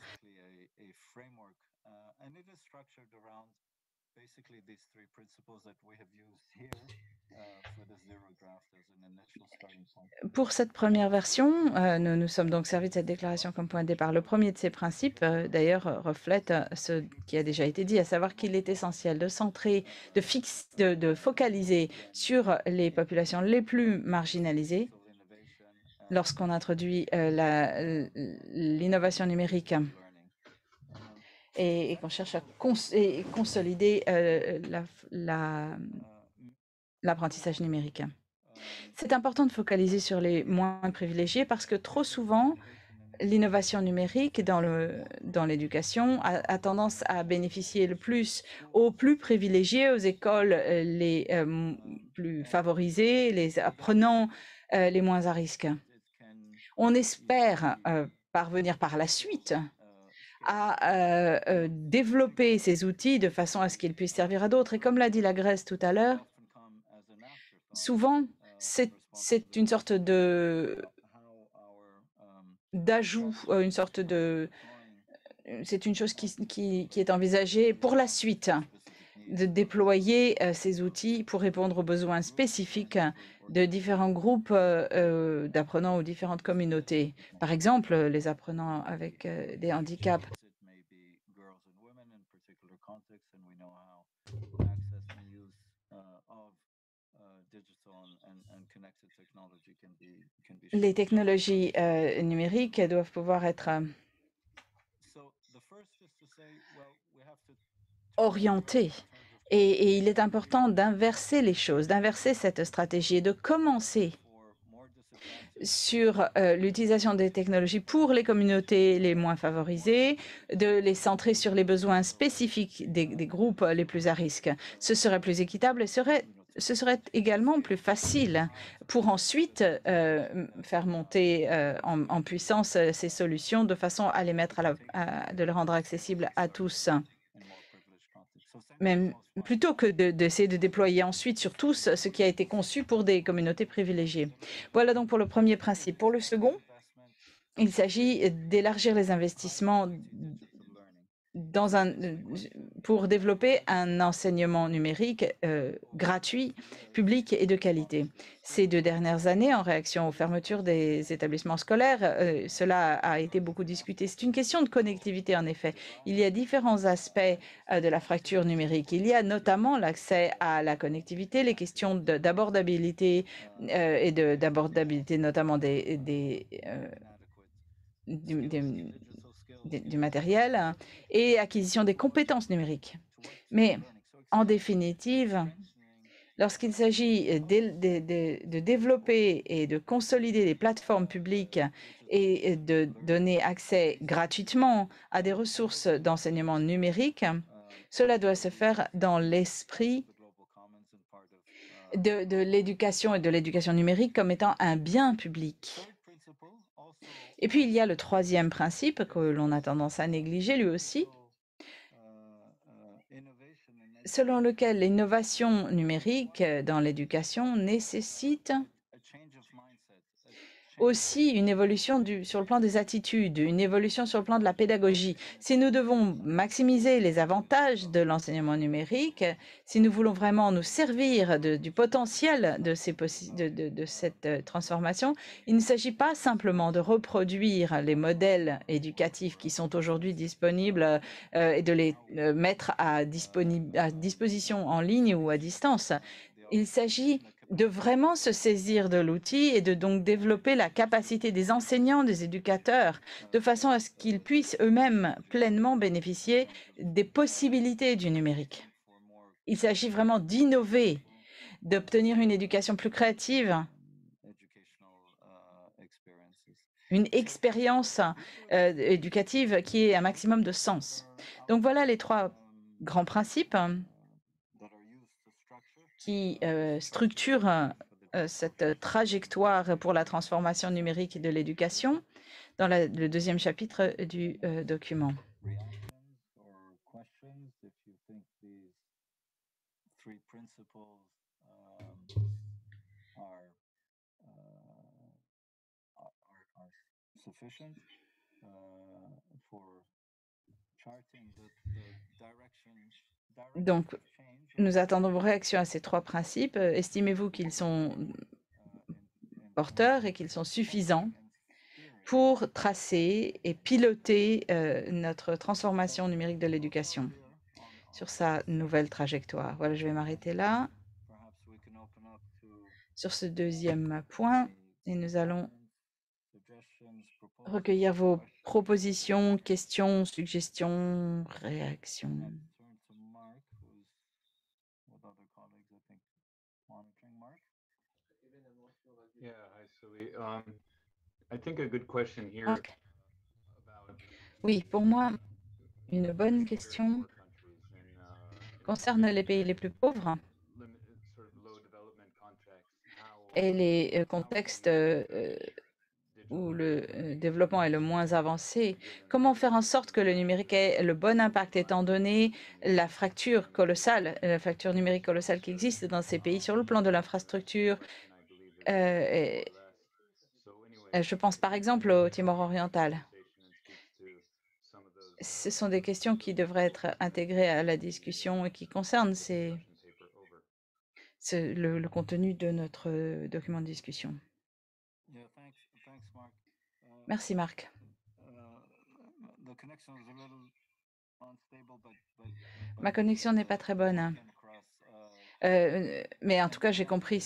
Pour cette première version, nous nous sommes donc servis de cette déclaration comme point de départ. Le premier de ces principes, d'ailleurs, reflète ce qui a déjà été dit, à savoir qu'il est essentiel de centrer, de focaliser sur les populations les plus marginalisées, lorsqu'on introduit l'innovation numérique et qu'on cherche à consolider l'apprentissage numérique. C'est important de focaliser sur les moins privilégiés parce que trop souvent, l'innovation numérique dans l'éducation a tendance à bénéficier le plus aux plus privilégiés, aux écoles les plus favorisées, les apprenants les moins à risque. On espère parvenir par la suite à développer ces outils de façon à ce qu'ils puissent servir à d'autres. Et comme l'a dit la Grèce tout à l'heure, souvent, c'est une sorte d'ajout, c'est une chose qui est envisagée pour la suite, de déployer ces outils pour répondre aux besoins spécifiques de différents groupes d'apprenants ou différentes communautés. Par exemple, les apprenants avec des handicaps. Les technologies numériques doivent pouvoir être orientées. Et il est important d'inverser les choses, d'inverser cette stratégie et de commencer sur l'utilisation des technologies pour les communautés les moins favorisées, de les centrer sur les besoins spécifiques des groupes les plus à risque. Ce serait plus équitable et ce serait également plus facile pour ensuite faire monter en puissance ces solutions de façon à les mettre de les rendre accessibles à tous. Même plutôt que d'essayer de déployer ensuite sur tous ce qui a été conçu pour des communautés privilégiées. Voilà donc pour le premier principe. Pour le second, il s'agit d'élargir les investissements pour développer un enseignement numérique gratuit, public et de qualité. Ces 2 dernières années, en réaction aux fermetures des établissements scolaires, cela a été beaucoup discuté. C'est une question de connectivité, en effet. Il y a différents aspects de la fracture numérique. Il y a notamment l'accès à la connectivité, les questions d'abordabilité et d'abordabilité notamment du matériel et acquisition des compétences numériques. Mais en définitive, lorsqu'il s'agit de développer et de consolider les plateformes publiques et de donner accès gratuitement à des ressources d'enseignement numérique, cela doit se faire dans l'esprit de l'éducation et de l'éducation numérique comme étant un bien public. Et puis, il y a le troisième principe que l'on a tendance à négliger lui aussi, selon lequel l'innovation numérique dans l'éducation nécessite aussi une évolution sur le plan des attitudes, une évolution sur le plan de la pédagogie. Si nous devons maximiser les avantages de l'enseignement numérique, si nous voulons vraiment nous servir du potentiel de cette transformation, il ne s'agit pas simplement de reproduire les modèles éducatifs qui sont aujourd'hui disponibles et de les mettre à disposition en ligne ou à distance. Il s'agit de vraiment se saisir de l'outil et de donc développer la capacité des enseignants, des éducateurs, de façon à ce qu'ils puissent eux-mêmes pleinement bénéficier des possibilités du numérique. Il s'agit vraiment d'innover, d'obtenir une éducation plus créative, une expérience éducative qui ait un maximum de sens. Donc voilà les 3 grands principes qui structurent cette trajectoire pour la transformation numérique de l'éducation dans le deuxième chapitre du document. Donc, nous attendons vos réactions à ces 3 principes. Estimez-vous qu'ils sont porteurs et qu'ils sont suffisants pour tracer et piloter notre transformation numérique de l'éducation sur sa nouvelle trajectoire? Voilà, je vais m'arrêter là sur ce deuxième point et nous allons recueillir vos propositions, questions, suggestions, réactions. Turn to Mark, who's with other colleagues, I think, monitoring. Mark? Yeah, hi, Sui. I think a good question here Marc? about Oui, pour moi, une bonne question poor countries concerne les pays les plus pauvres sort of low development context. et les contextes où le développement est le moins avancé. Comment faire en sorte que le numérique ait le bon impact étant donné la fracture colossale, la fracture numérique colossale qui existe dans ces pays sur le plan de l'infrastructure. Je pense par exemple au Timor oriental. Ce sont des questions qui devraient être intégrées à la discussion et qui concernent le contenu de notre document de discussion. Yeah, thanks, Mark. Merci, Marc. The connection is a little unstable, Ma connexion n'est pas très bonne, hein. came across, Mais en tout cas, j'ai compris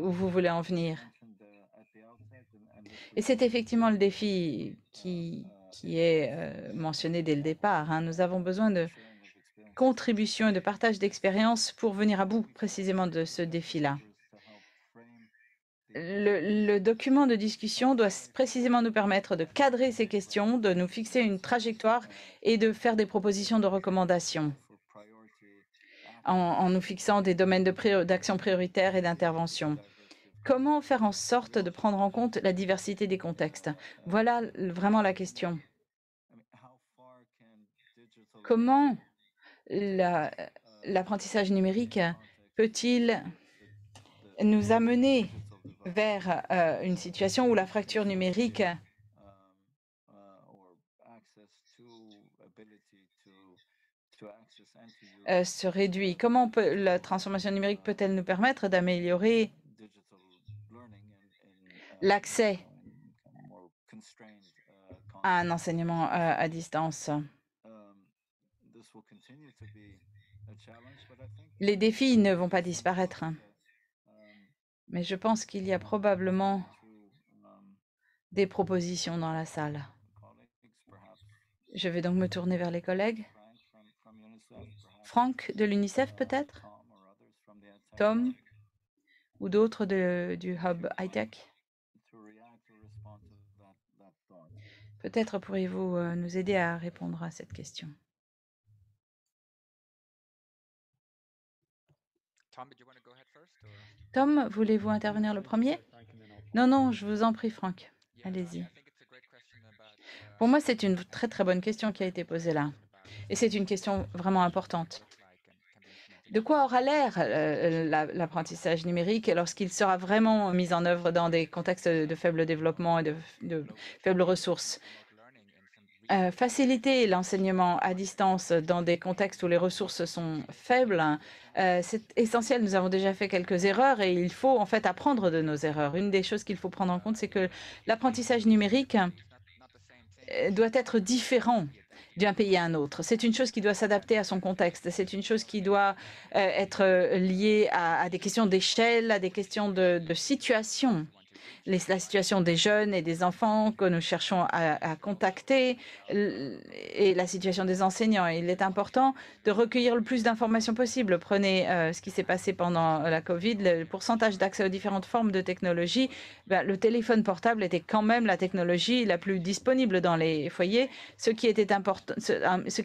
où vous voulez en venir. mentioned at the outset, and this Et c'est effectivement le défi qui est mentionné dès le départ, hein. Nous avons besoin de sharing of experience contributions et de partage d'expériences pour venir à bout précisément de ce défi-là. to help frame Le document de discussion doit précisément nous permettre de cadrer ces questions, de nous fixer une trajectoire et de faire des propositions de recommandations for priority en nous fixant des domaines d'action prioritaires et d'intervention. Comment faire en sorte de prendre en compte la diversité des contextes? Voilà vraiment la question. how far can digital Comment l'apprentissage numérique peut-il nous amener vers une situation où la fracture numérique or access to ability to access and to use se réduit? Comment la transformation numérique peut-elle nous permettre d'améliorer digital learning in l'accès more constrained à un enseignement à distance? this will continue to be a challenge, but I think Les défis ne vont pas disparaître, hein. Mais je pense qu'il y a probablement des propositions dans la salle. colleagues, perhaps Je vais donc me tourner vers les collègues. Frank from UNICEF, perhaps Franck de l'UNICEF peut-être? Tom or others from the tech Tom ou d'autres du Hub High-Tech? to react or respond to that thought. Peut-être pourriez-vous nous aider à répondre à cette question. Tom, voulez-vous intervenir le premier? Non, non, je vous en prie, Franck. Allez-y. Pour moi, c'est une très très bonne question qui a été posée là. Et c'est une question vraiment importante. De quoi aura l'air l'apprentissage numérique lorsqu'il sera vraiment mis en œuvre dans des contextes de faible développement et de faibles ressources? Faciliter l'enseignement à distance dans des contextes où les ressources sont faibles, c'est essentiel. Nous avons déjà fait quelques erreurs et il faut en fait apprendre de nos erreurs. Une des choses qu'il faut prendre en compte, c'est que l'apprentissage numérique doit être différent d'un pays à un autre. C'est une chose qui doit s'adapter à son contexte. C'est une chose qui doit être liée à des questions d'échelle, à des questions de situation. La situation des jeunes et des enfants que nous cherchons à contacter et la situation des enseignants. Il est important de recueillir le plus d'informations possible. Prenez ce qui s'est passé pendant la COVID, le pourcentage d'accès aux différentes formes de technologie. Le téléphone portable était quand même la technologie la plus disponible dans les foyers, ce qui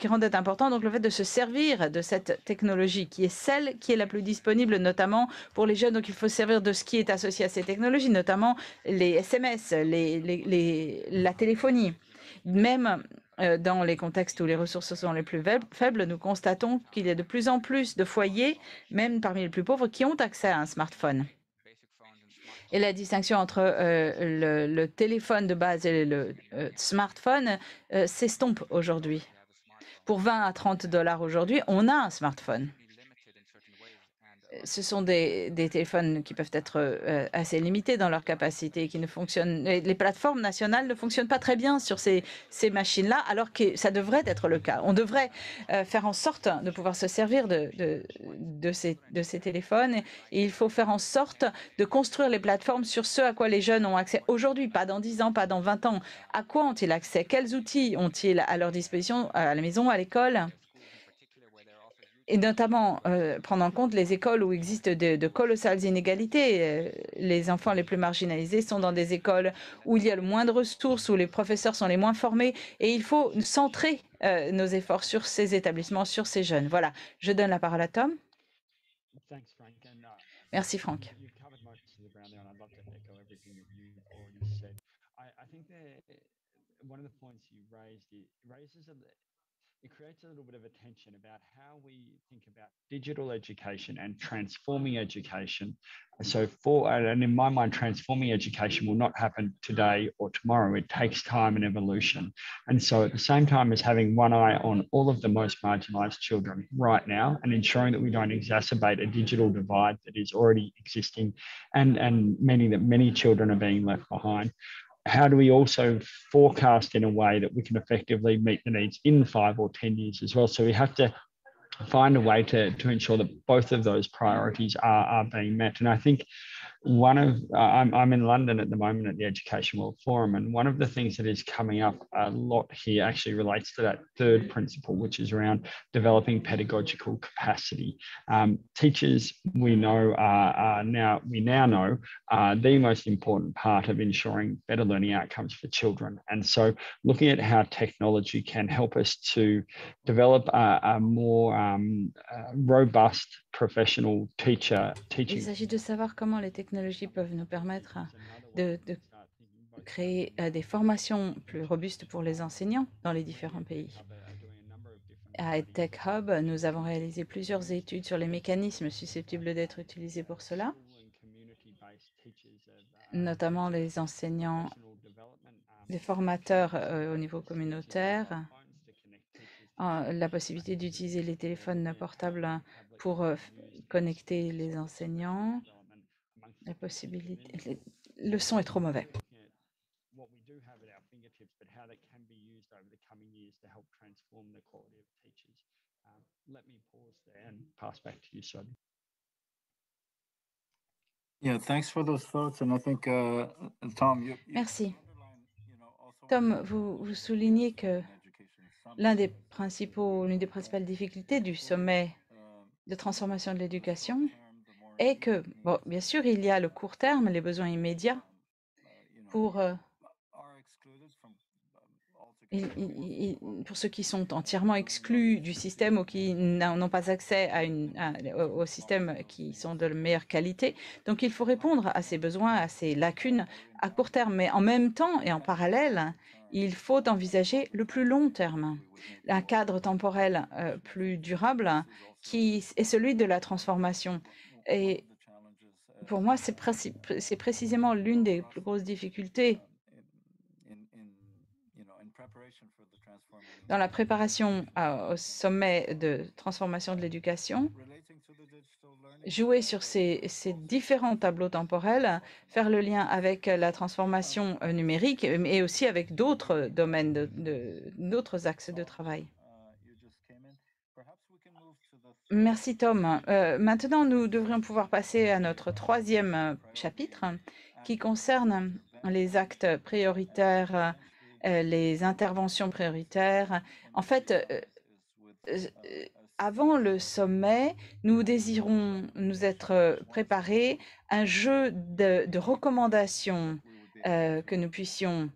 rendait important donc le fait de se servir de cette technologie qui est celle qui est la plus disponible, notamment pour les jeunes. Donc il faut se servir de ce qui est associé à ces technologies, notamment les SMS, la téléphonie. Même dans les contextes où les ressources sont les plus faibles, nous constatons qu'il y a de plus en plus de foyers, même parmi les plus pauvres, qui ont accès à un smartphone. Et la distinction entre le téléphone de base et le smartphone s'estompe aujourd'hui. Pour 20 à 30 $ aujourd'hui, on a un smartphone. ce sont des téléphones qui peuvent être assez limités dans leur capacité, qui ne fonctionnent. Les plateformes nationales ne fonctionnent pas très bien sur ces machines-là, alors que ça devrait être le cas. On devrait faire en sorte de pouvoir se servir de ces téléphones. Et il faut faire en sorte de construire les plateformes sur ce à quoi les jeunes ont accès aujourd'hui, pas dans 10 ans, pas dans 20 ans. À quoi ont-ils accès? Quels outils ont-ils à leur disposition à la maison, à l'école? Et notamment prendre en compte les écoles où existent de colossales inégalités. Les enfants les plus marginalisés sont dans des écoles où il y a le moins de ressources, où les professeurs sont les moins formés. Et il faut centrer nos efforts sur ces établissements, sur ces jeunes. Voilà, je donne la parole à Tom. Merci, Franck. It creates a little bit of a tension about how we think about digital education and transforming education. And in my mind, transforming education will not happen today or tomorrow. It takes time and evolution. And so at the same time as having one eye on all of the most marginalized children right now and ensuring that we don't exacerbate a digital divide that is already existing and meaning that many children are being left behind, how do we also forecast in a way that we can effectively meet the needs in 5 or 10 years as well? So we have to find a way to ensure that both of those priorities are being met. And I think I'm in London at the moment at the Education World Forum, and one of the things that is coming up a lot here actually relates to that third principle, which is around developing pedagogical capacity. Teachers, we now know are the most important part of ensuring better learning outcomes for children. And so looking at how technology can help us to develop a more robust professional teaching. Il s'agit de savoir comment les technologies peuvent nous permettre de créer des formations plus robustes pour les enseignants dans les différents pays. À EdTech Hub, nous avons réalisé plusieurs études sur les mécanismes susceptibles d'être utilisés pour cela, notamment les enseignants, les formateurs au niveau communautaire, la possibilité d'utiliser les téléphones portables pour connecter les enseignants, la possibilité. Le son est trop mauvais. Yeah, thanks for those thoughts. And I think, Tom, Merci. Tom, vous soulignez que l'une des principales difficultés du sommet de transformation de l'éducation est que, bon, bien sûr, il y a le court terme, les besoins immédiats pour ceux qui sont entièrement exclus du système ou qui n'ont pas accès aux systèmes qui sont de meilleure qualité. Donc, il faut répondre à ces besoins, à ces lacunes à court terme. Mais en même temps et en parallèle, il faut envisager le plus long terme, un cadre temporel plus durable qui est celui de la transformation. Et pour moi, c'est précisément l'une des plus grosses difficultés dans la préparation au sommet de transformation de l'éducation. Jouer sur ces différents tableaux temporels, faire le lien avec la transformation numérique, mais aussi avec d'autres domaines, d'autres axes de travail. Merci Tom. Maintenant, nous devrions pouvoir passer à notre troisième chapitre qui concerne les actes prioritaires, les interventions prioritaires. En fait, avant le sommet, nous désirons nous être préparés un jeu de recommandations que nous puissions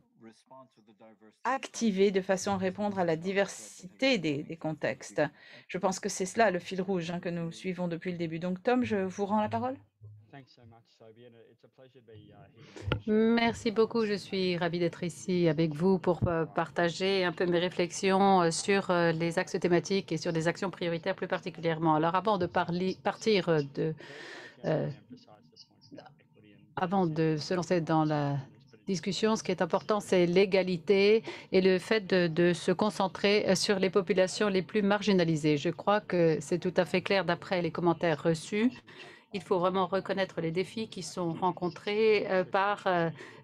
activer de façon à répondre à la diversité des contextes. Je pense que c'est cela le fil rouge que nous suivons depuis le début. Donc Tom, je vous rends la parole. Merci beaucoup. Je suis ravie d'être ici avec vous pour partager un peu mes réflexions sur les axes thématiques et sur des actions prioritaires plus particulièrement. Alors, avant de se lancer dans la discussion, ce qui est important, c'est l'égalité et le fait de se concentrer sur les populations les plus marginalisées. Je crois que c'est tout à fait clair d'après les commentaires reçus Il faut vraiment reconnaître les défis qui sont rencontrés par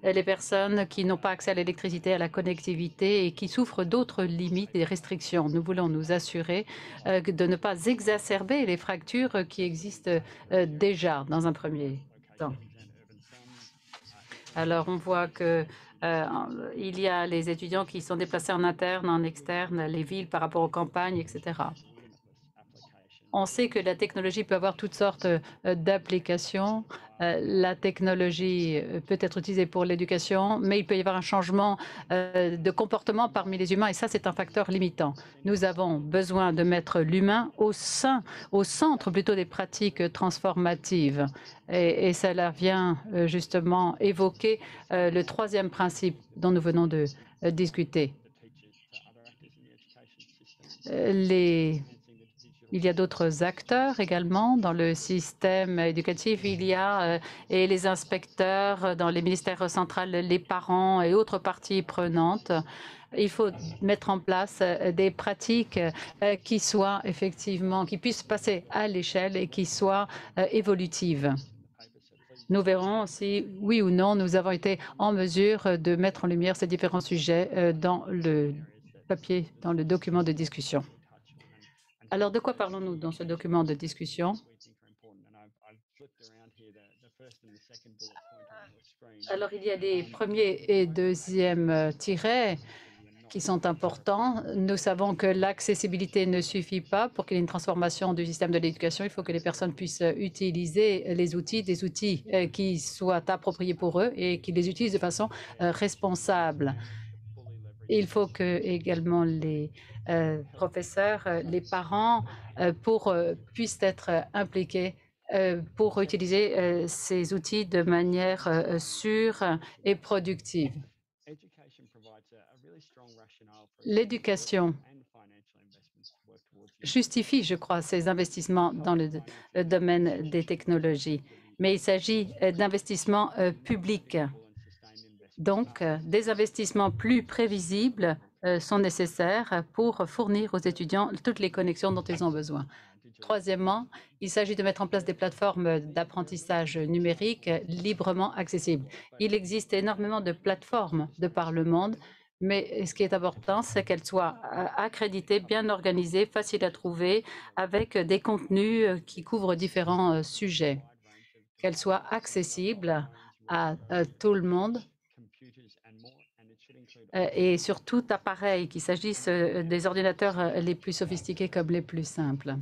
les personnes qui n'ont pas accès à l'électricité, à la connectivité et qui souffrent d'autres limites et restrictions. Nous voulons nous assurer de ne pas exacerber les fractures qui existent déjà dans un premier temps. Alors, on voit que il y a les étudiants qui sont déplacés en interne, en externe, les villes par rapport aux campagnes, etc. On sait que la technologie peut avoir toutes sortes d'applications. La technologie peut être utilisée pour l'éducation, mais il peut y avoir un changement de comportement parmi les humains, et ça, c'est un facteur limitant. Nous avons besoin de mettre l'humain au centre plutôt des pratiques transformatives. Et cela vient justement évoquer le troisième principe dont nous venons de discuter. Il y a d'autres acteurs également dans le système éducatif. Il y a et les inspecteurs dans les ministères centraux, les parents et autres parties prenantes. Il faut mettre en place des pratiques qui soient effectivement, qui puissent passer à l'échelle et qui soient évolutives. Nous verrons si, oui ou non, nous avons été en mesure de mettre en lumière ces différents sujets dans le papier, dans le document de discussion. Alors, de quoi parlons-nous dans ce document de discussion? Alors, il y a des premiers et deuxièmes tirets qui sont importants. Nous savons que l'accessibilité ne suffit pas pour qu'il y ait une transformation du système de l'éducation. Il faut que les personnes puissent utiliser les outils, des outils qui soient appropriés pour eux et qu'ils les utilisent de façon responsable. Il faut que également les professeurs, les parents puissent être impliqués pour utiliser ces outils de manière sûre et productive. L'éducation justifie, je crois, ces investissements dans le domaine des technologies, mais il s'agit d'investissements publics. Donc, des investissements plus prévisibles sont nécessaires pour fournir aux étudiants toutes les connexions dont ils ont besoin. Troisièmement, il s'agit de mettre en place des plateformes d'apprentissage numérique librement accessibles. Il existe énormément de plateformes de par le monde, mais ce qui est important, c'est qu'elles soient accréditées, bien organisées, faciles à trouver, avec des contenus qui couvrent différents sujets, qu'elles soient accessibles à tout le monde et sur tout appareil, qu'il s'agisse des ordinateurs les plus sophistiqués comme les plus simples.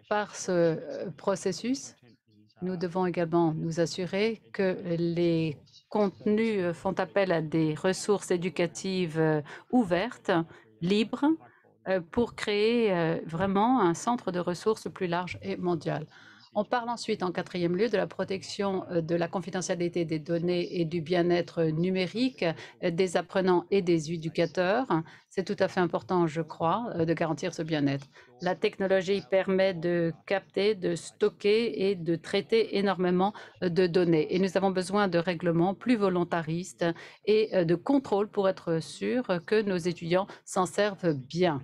Par ce processus, nous devons également nous assurer que les contenus font appel à des ressources éducatives ouvertes, libres, pour créer vraiment un centre de ressources plus large et mondial. On parle ensuite, en quatrième lieu, de la protection de la confidentialité des données et du bien-être numérique des apprenants et des éducateurs. C'est tout à fait important, je crois, de garantir ce bien-être. La technologie permet de capter, de stocker et de traiter énormément de données. Et nous avons besoin de règlements plus volontaristes et de contrôles pour être sûr que nos étudiants s'en servent bien.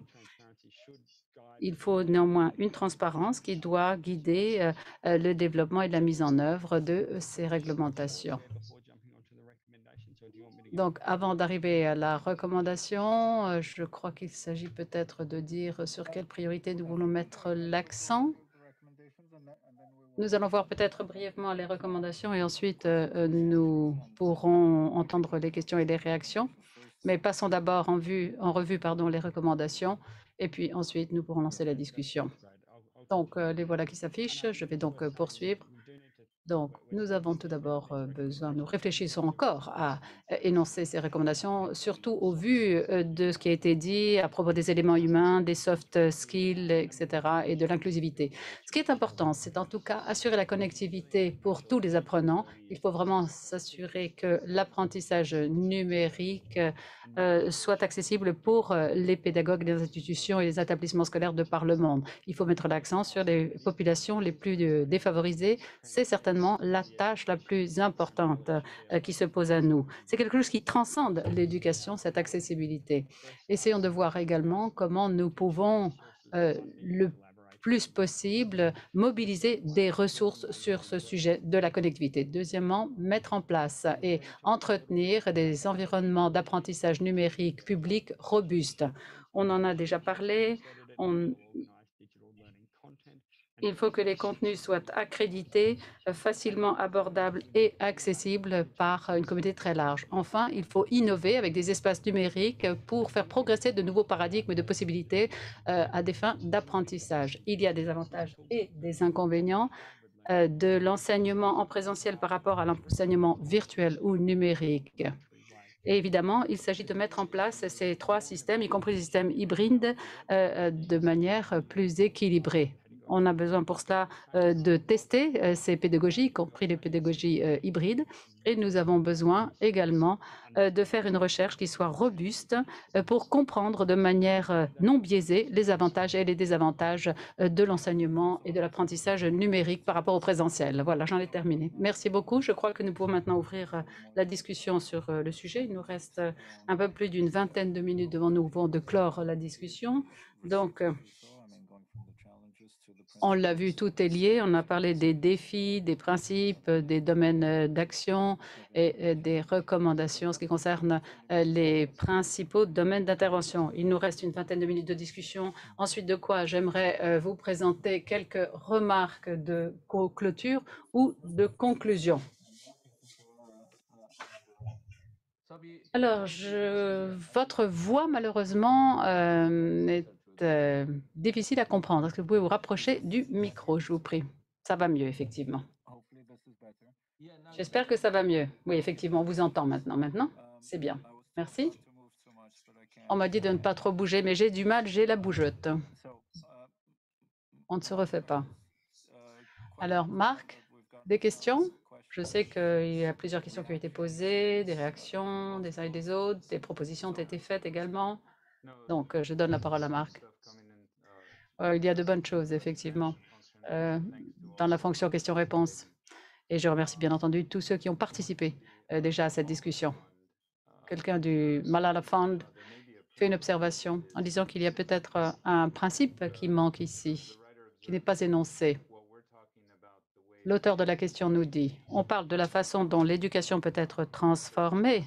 Il faut néanmoins une transparence qui doit guider le développement et la mise en œuvre de ces réglementations. Donc, avant d'arriver à la recommandation, je crois qu'il s'agit peut-être de dire sur quelles priorités nous voulons mettre l'accent. Nous allons voir peut-être brièvement les recommandations et ensuite nous pourrons entendre les questions et les réactions. Mais passons d'abord en revue les recommandations et puis ensuite nous pourrons lancer la discussion. Donc, les voilà qui s'affichent. Je vais donc poursuivre. Donc, nous avons tout d'abord besoin, nous réfléchissons encore à énoncer ces recommandations, surtout au vu de ce qui a été dit à propos des éléments humains, des soft skills, etc., et de l'inclusivité. Ce qui est important, c'est en tout cas assurer la connectivité pour tous les apprenants. Il faut vraiment s'assurer que l'apprentissage numérique soit accessible pour les pédagogues des institutions et les établissements scolaires de par le monde. Il faut mettre l'accent sur les populations les plus défavorisées. C'est certainement la tâche la plus importante qui se pose à nous. C'est quelque chose qui transcende l'éducation, cette accessibilité. Essayons de voir également comment nous pouvons plus possible mobiliser des ressources sur ce sujet de la connectivité. Deuxièmement, mettre en place et entretenir des environnements d'apprentissage numérique public robustes. On en a déjà parlé. Il faut que les contenus soient accrédités, facilement abordables et accessibles par une communauté très large. Enfin, il faut innover avec des espaces numériques pour faire progresser de nouveaux paradigmes de possibilités à des fins d'apprentissage. Il y a des avantages et des inconvénients de l'enseignement en présentiel par rapport à l'enseignement virtuel ou numérique. Et évidemment, il s'agit de mettre en place ces trois systèmes, y compris les systèmes hybrides, de manière plus équilibrée. On a besoin pour cela de tester ces pédagogies, y compris les pédagogies hybrides. Et nous avons besoin également de faire une recherche qui soit robuste pour comprendre de manière non biaisée les avantages et les désavantages de l'enseignement et de l'apprentissage numérique par rapport au présentiel. Voilà, j'en ai terminé. Merci beaucoup. Je crois que nous pouvons maintenant ouvrir la discussion sur le sujet. Il nous reste un peu plus d'une vingtaine de minutes devant nous avant de clore la discussion. Donc, on l'a vu, tout est lié. On a parlé des défis, des principes, des domaines d'action et des recommandations en ce qui concerne les principaux domaines d'intervention. Il nous reste une vingtaine de minutes de discussion. Ensuite de quoi, j'aimerais vous présenter quelques remarques de clôture ou de conclusion. Alors, votre voix, malheureusement, est difficile à comprendre. Est-ce que vous pouvez vous rapprocher du micro, je vous prie? Ça va mieux, effectivement. J'espère que ça va mieux. Oui, effectivement, on vous entend maintenant. Maintenant, c'est bien. Merci. On m'a dit de ne pas trop bouger, mais j'ai du mal, j'ai la bougeotte. On ne se refait pas. Alors, Marc, des questions? Je sais qu'il y a plusieurs questions qui ont été posées, des réactions des uns et des autres, des propositions ont été faites également. Donc, je donne la parole à Marc. Il y a de bonnes choses, effectivement, dans la fonction questions-réponses. Et je remercie bien entendu tous ceux qui ont participé déjà à cette discussion. Quelqu'un du Malala Fund fait une observation en disant qu'il y a peut-être un principe qui manque ici, qui n'est pas énoncé. L'auteur de la question nous dit, on parle de la façon dont l'éducation peut être transformée,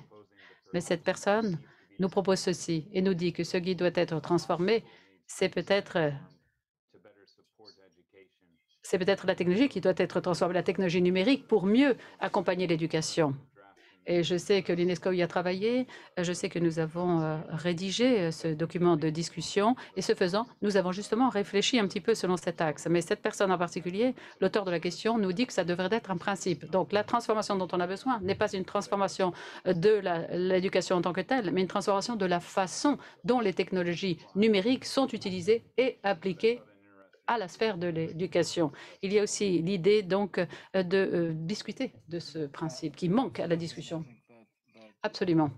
mais cette personne nous propose ceci et nous dit que ce qui doit être transformé, c'est peut-être la technologie qui doit être transformée, la technologie numérique, pour mieux accompagner l'éducation. Et je sais que l'UNESCO y a travaillé, je sais que nous avons rédigé ce document de discussion, et ce faisant, nous avons justement réfléchi un petit peu selon cet axe. Mais cette personne en particulier, l'auteur de la question, nous dit que ça devrait être un principe. Donc la transformation dont on a besoin n'est pas une transformation de l'éducation en tant que telle, mais une transformation de la façon dont les technologies numériques sont utilisées et appliquées à la sphère de l'éducation. Il y a aussi l'idée donc de discuter de ce principe qui manque à la discussion. Absolument.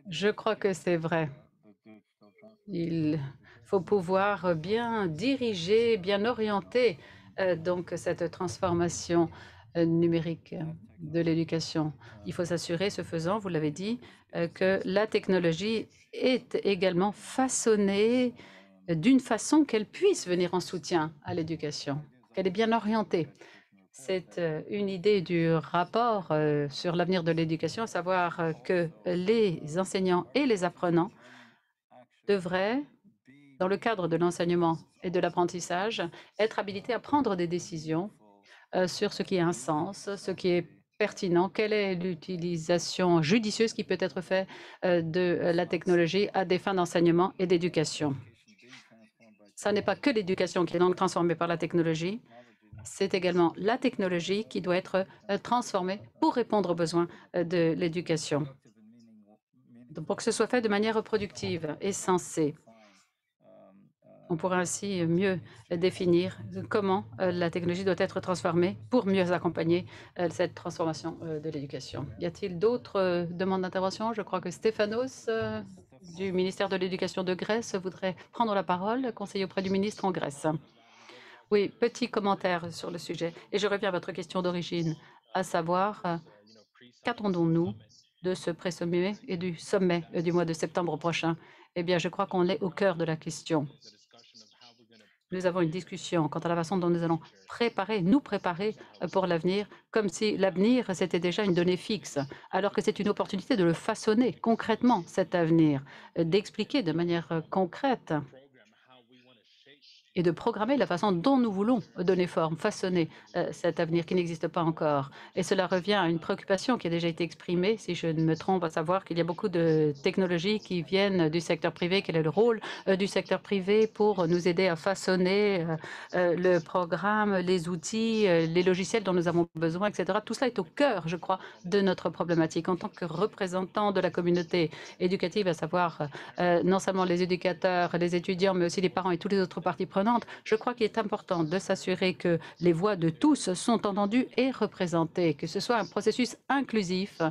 Je crois que c'est vrai. Il faut pouvoir bien diriger, bien orienter donc cette transformation numérique de l'éducation. Il faut s'assurer, ce faisant, vous l'avez dit, que la technologie est également façonnée d'une façon qu'elle puisse venir en soutien à l'éducation, qu'elle est bien orientée. C'est une idée du rapport sur l'avenir de l'éducation, à savoir que les enseignants et les apprenants devraient, dans le cadre de l'enseignement et de l'apprentissage, être habilités à prendre des décisions sur ce qui a un sens, ce qui est pertinent, quelle est l'utilisation judicieuse qui peut être faite de la technologie à des fins d'enseignement et d'éducation. Ce n'est pas que l'éducation qui est donc transformée par la technologie, c'est également la technologie qui doit être transformée pour répondre aux besoins de l'éducation, pour que ce soit fait de manière productive et sensée. On pourra ainsi mieux définir comment la technologie doit être transformée pour mieux accompagner cette transformation de l'éducation. Y a-t-il d'autres demandes d'intervention? Je crois que Stéphanos du ministère de l'Éducation de Grèce voudrait prendre la parole, conseiller auprès du ministre en Grèce. Oui, petit commentaire sur le sujet. Et je reviens à votre question d'origine, à savoir, qu'attendons-nous de ce pré-sommet et du sommet du mois de septembre prochain? Eh bien, je crois qu'on est au cœur de la question. Nous avons une discussion quant à la façon dont nous allons nous préparer pour l'avenir, comme si l'avenir, c'était déjà une donnée fixe, alors que c'est une opportunité de le façonner concrètement, cet avenir, d'expliquer de manière concrète et de programmer la façon dont nous voulons donner forme, façonner cet avenir qui n'existe pas encore. Et cela revient à une préoccupation qui a déjà été exprimée, si je ne me trompe, à savoir qu'il y a beaucoup de technologies qui viennent du secteur privé. Quel est le rôle du secteur privé pour nous aider à façonner le programme, les outils, les logiciels dont nous avons besoin, etc. Tout cela est au cœur, je crois, de notre problématique. En tant que représentant de la communauté éducative, à savoir non seulement les éducateurs, les étudiants, mais aussi les parents et toutes les autres parties prenantes, je crois qu'il est important de s'assurer que les voix de tous sont entendues et représentées, que ce soit un processus inclusif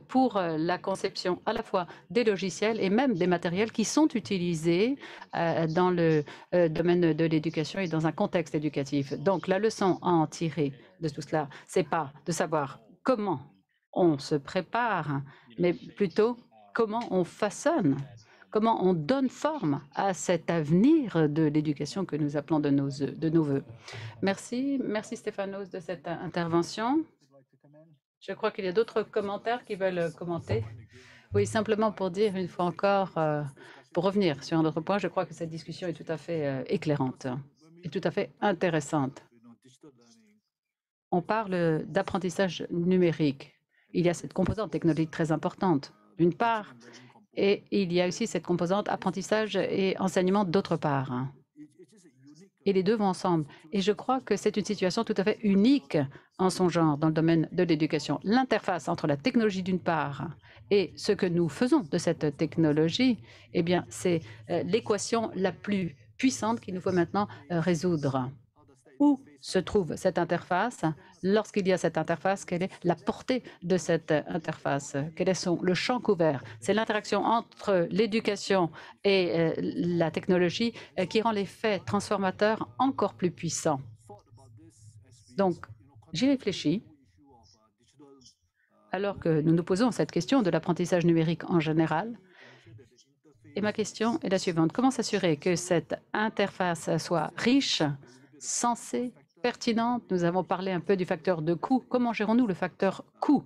pour la conception à la fois des logiciels et même des matériels qui sont utilisés dans le domaine de l'éducation et dans un contexte éducatif. Donc, la leçon à en tirer de tout cela, c'est pas de savoir comment on se prépare, mais plutôt comment on façonne, comment on donne forme à cet avenir de l'éducation que nous appelons de nos voeux. Merci, merci Stéphanos de cette intervention. Je crois qu'il y a d'autres commentaires qui veulent commenter. Oui, simplement pour dire une fois encore, pour revenir sur un autre point, je crois que cette discussion est tout à fait éclairante et tout à fait intéressante. On parle d'apprentissage numérique. Il y a cette composante technologique très importante, d'une part, et il y a aussi cette composante apprentissage et enseignement d'autre part. Et les deux vont ensemble. Et je crois que c'est une situation tout à fait unique en son genre dans le domaine de l'éducation. L'interface entre la technologie d'une part et ce que nous faisons de cette technologie, eh bien, c'est l'équation la plus puissante qu'il nous faut maintenant résoudre. Où se trouve cette interface? Lorsqu'il y a cette interface, quelle est la portée de cette interface? Quel est le champ couvert? C'est l'interaction entre l'éducation et la technologie qui rend l'effet transformateur encore plus puissant. Donc, j'y réfléchis alors que nous nous posons cette question de l'apprentissage numérique en général. Et ma question est la suivante. Comment s'assurer que cette interface soit riche, sensée, pertinente? Nous avons parlé un peu du facteur de coût. Comment gérons-nous le facteur coût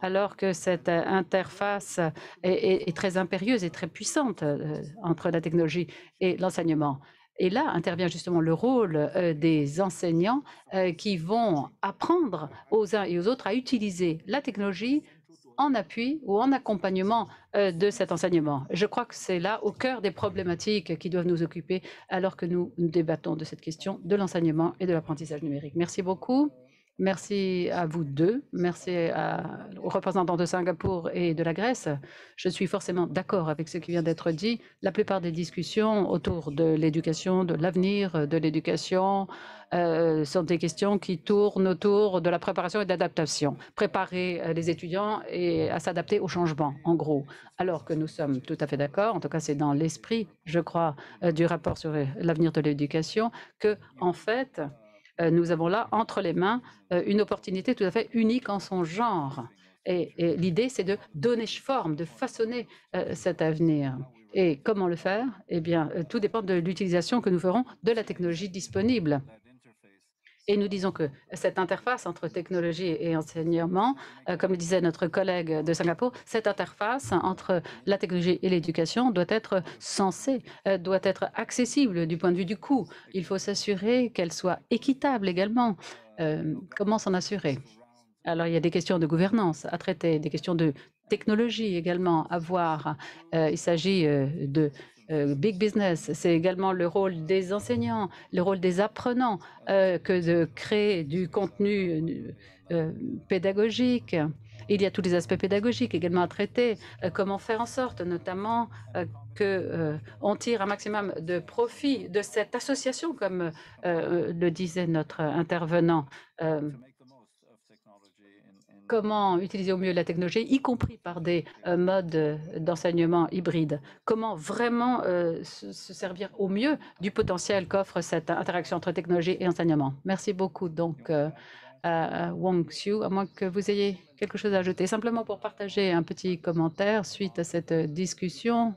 alors que cette interface est très impérieuse et très puissante entre la technologie et l'enseignement? Et là intervient justement le rôle des enseignants qui vont apprendre aux uns et aux autres à utiliser la technologie en appui ou en accompagnement de cet enseignement. Je crois que c'est là au cœur des problématiques qui doivent nous occuper alors que nous débattons de cette question de l'enseignement et de l'apprentissage numérique. Merci beaucoup. Merci à vous deux. Merci aux représentants de Singapour et de la Grèce. Je suis forcément d'accord avec ce qui vient d'être dit. La plupart des discussions autour de l'éducation, de l'avenir de l'éducation, sont des questions qui tournent autour de la préparation et de l'adaptation. Préparer les étudiants et à s'adapter au changement, en gros. Alors que nous sommes tout à fait d'accord, en tout cas c'est dans l'esprit, je crois, du rapport sur l'avenir de l'éducation, que en fait, nous avons là entre les mains une opportunité tout à fait unique en son genre. Et l'idée, c'est de donner forme, de façonner cet avenir. Et comment le faire? Eh bien, tout dépend de l'utilisation que nous ferons de la technologie disponible. Et nous disons que cette interface entre technologie et enseignement, comme le disait notre collègue de Singapour, cette interface entre la technologie et l'éducation doit être sensée, doit être accessible du point de vue du coût. Il faut s'assurer qu'elle soit équitable également. Comment s'en assurer? Alors, il y a des questions de gouvernance à traiter, des questions de technologie également à voir. Il s'agit de big business, c'est également le rôle des enseignants, le rôle des apprenants que de créer du contenu pédagogique. Il y a tous les aspects pédagogiques également à traiter. Comment faire en sorte, notamment, qu'on tire un maximum de profit de cette association, comme le disait notre intervenant. Comment utiliser au mieux la technologie, y compris par des modes d'enseignement hybrides. Comment vraiment se servir au mieux du potentiel qu'offre cette interaction entre technologie et enseignement. Merci beaucoup donc à Wong Xiu, à moins que vous ayez quelque chose à ajouter. Simplement pour partager un petit commentaire suite à cette discussion.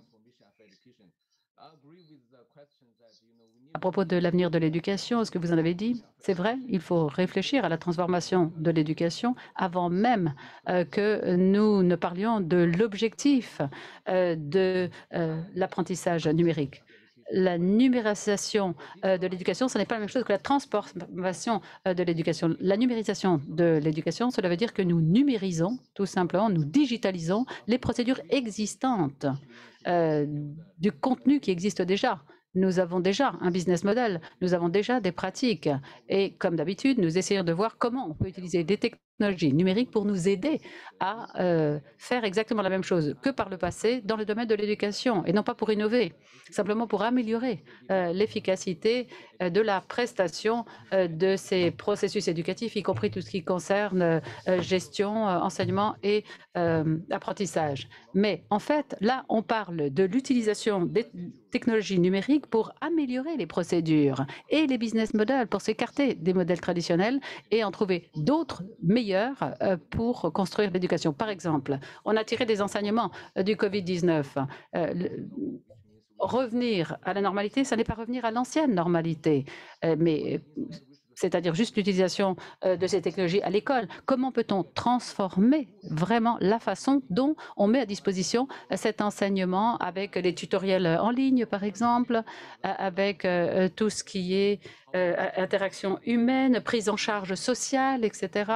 À propos de l'avenir de l'éducation, ce que vous en avez dit, c'est vrai, il faut réfléchir à la transformation de l'éducation avant même que nous ne parlions de l'objectif de l'apprentissage numérique. La numérisation de l'éducation, ce n'est pas la même chose que la transformation de l'éducation. La numérisation de l'éducation, cela veut dire que nous numérisons, tout simplement, nous digitalisons les procédures existantes du contenu qui existe déjà. Nous avons déjà un business model, nous avons déjà des pratiques. Et comme d'habitude, nous essayons de voir comment on peut utiliser des technologies numériques pour nous aider à faire exactement la même chose que par le passé dans le domaine de l'éducation, et non pas pour innover, simplement pour améliorer l'efficacité de la prestation de ces processus éducatifs, y compris tout ce qui concerne gestion, enseignement et apprentissage. Mais en fait, là, on parle de l'utilisation des technologies numériques pour améliorer les procédures et les business models, pour s'écarter des modèles traditionnels et en trouver d'autres meilleurs pour construire l'éducation. Par exemple, on a tiré des enseignements du Covid-19. Revenir à la normalité, ça n'est pas revenir à l'ancienne normalité, mais c'est-à-dire juste l'utilisation de ces technologies à l'école. Comment peut-on transformer vraiment la façon dont on met à disposition cet enseignement avec les tutoriels en ligne, par exemple, avec tout ce qui est interaction humaine, prise en charge sociale, etc.,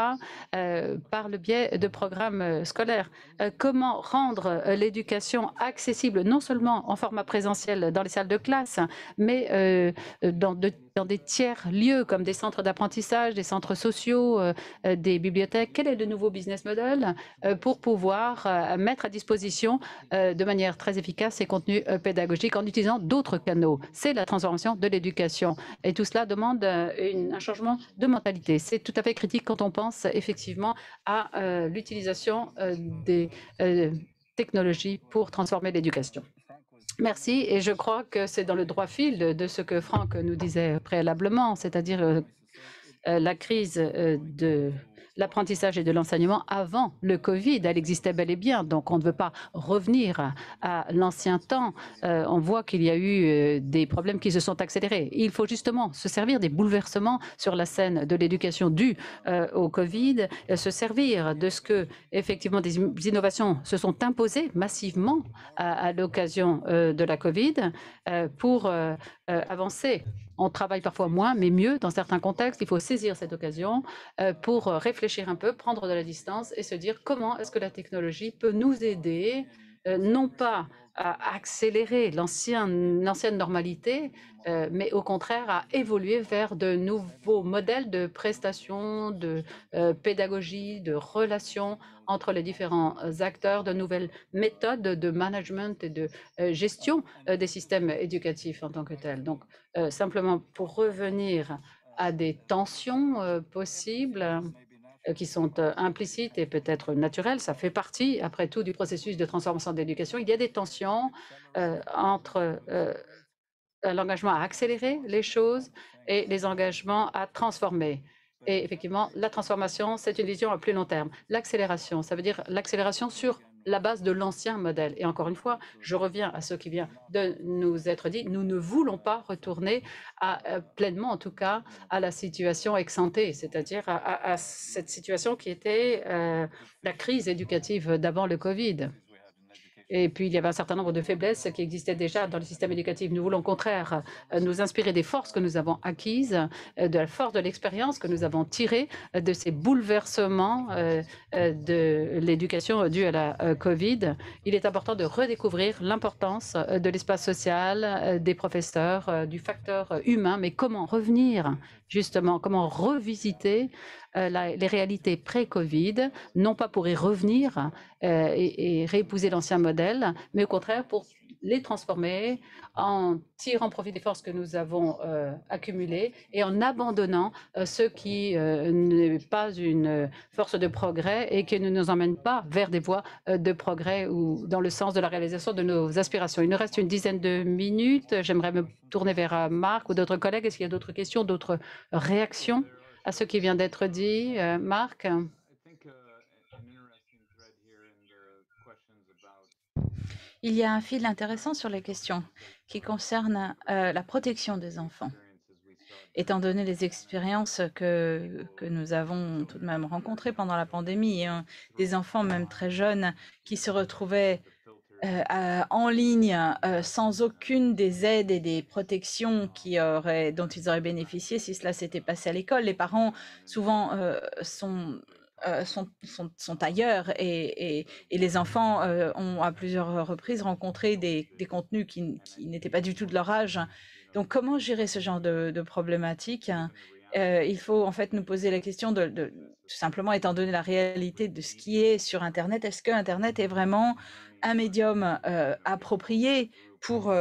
par le biais de programmes scolaires. Comment rendre l'éducation accessible non seulement en format présentiel dans les salles de classe, mais dans des tiers lieux comme des centres d'apprentissage, des centres sociaux, des bibliothèques. Quel est le nouveau business model pour pouvoir mettre à disposition de manière très efficace ces contenus pédagogiques en utilisant d'autres canaux? C'est la transformation de l'éducation. Et tout cela demande un changement de mentalité. C'est tout à fait critique quand on pense effectivement à l'utilisation des technologies pour transformer l'éducation. Merci, et je crois que c'est dans le droit fil de ce que Franck nous disait préalablement, c'est-à-dire la crise de l'apprentissage et de l'enseignement avant le Covid, elle existait bel et bien, donc on ne veut pas revenir à l'ancien temps. On voit qu'il y a eu des problèmes qui se sont accélérés. Il faut justement se servir des bouleversements sur la scène de l'éducation dus au Covid, se servir de ce que, effectivement, des innovations se sont imposées massivement à l'occasion de la Covid pour avancer. On travaille parfois moins, mais mieux dans certains contextes. Il faut saisir cette occasion pour réfléchir un peu, prendre de la distance et se dire comment est-ce que la technologie peut nous aider, non pas à accélérer l'ancienne normalité, mais au contraire à évoluer vers de nouveaux modèles de prestation, de pédagogie, de relations entre les différents acteurs, de nouvelles méthodes de management et de gestion des systèmes éducatifs en tant que tels. Donc, simplement pour revenir à des tensions possibles qui sont implicites et peut-être naturelles, ça fait partie, après tout, du processus de transformation de l'éducation. Il y a des tensions entre l'engagement à accélérer les choses et les engagements à transformer. Et effectivement, la transformation, c'est une vision à plus long terme. L'accélération, ça veut dire l'accélération sur la base de l'ancien modèle. Et encore une fois, je reviens à ce qui vient de nous être dit. Nous ne voulons pas retourner pleinement, en tout cas, à la situation ex-ante, c'est-à-dire à cette situation qui était la crise éducative d'avant le Covid. Et puis, il y avait un certain nombre de faiblesses qui existaient déjà dans le système éducatif. Nous voulons au contraire nous inspirer des forces que nous avons acquises, de la force de l'expérience que nous avons tirée de ces bouleversements de l'éducation due à la Covid. Il est important de redécouvrir l'importance de l'espace social, des professeurs, du facteur humain, mais comment revenir justement, comment revisiter les réalités pré-Covid, non pas pour y revenir et réépouser l'ancien modèle, mais au contraire pour les transformer en tirant profit des forces que nous avons accumulées et en abandonnant ce qui n'est pas une force de progrès et qui ne nous emmène pas vers des voies de progrès ou dans le sens de la réalisation de nos aspirations. Il nous reste une dizaine de minutes. J'aimerais me tourner vers Marc ou d'autres collègues. Est-ce qu'il y a d'autres questions, d'autres réactions à ce qui vient d'être dit, Marc? Il y a un fil intéressant sur les questions qui concernent la protection des enfants. Étant donné les expériences que nous avons tout de même rencontrées pendant la pandémie, des enfants même très jeunes qui se retrouvaient en ligne sans aucune des aides et des protections dont ils auraient bénéficié si cela s'était passé à l'école. Les parents souvent sont ailleurs et les enfants ont à plusieurs reprises rencontré des contenus qui n'étaient pas du tout de leur âge. Donc, comment gérer ce genre de problématique? Il faut en fait nous poser la question tout simplement, étant donné la réalité de ce qui est sur Internet, est-ce que Internet est vraiment un médium approprié pour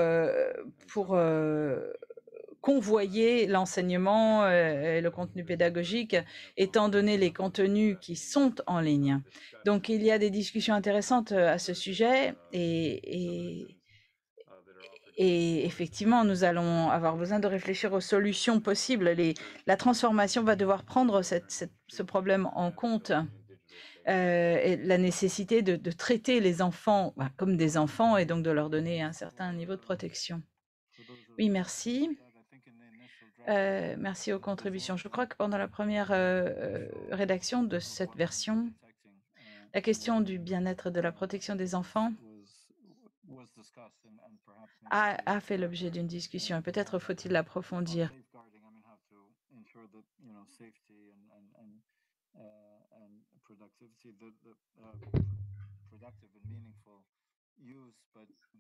convoyer l'enseignement et le contenu pédagogique, étant donné les contenus qui sont en ligne. Donc, il y a des discussions intéressantes à ce sujet et effectivement, nous allons avoir besoin de réfléchir aux solutions possibles. La transformation va devoir prendre ce problème en compte. Et la nécessité de traiter les enfants comme des enfants et donc de leur donner un certain niveau de protection. Oui, merci. Merci aux contributions. Je crois que pendant la première rédaction de cette version, la question du bien-être de la protection des enfants a fait l'objet d'une discussion et peut-être faut-il l'approfondir.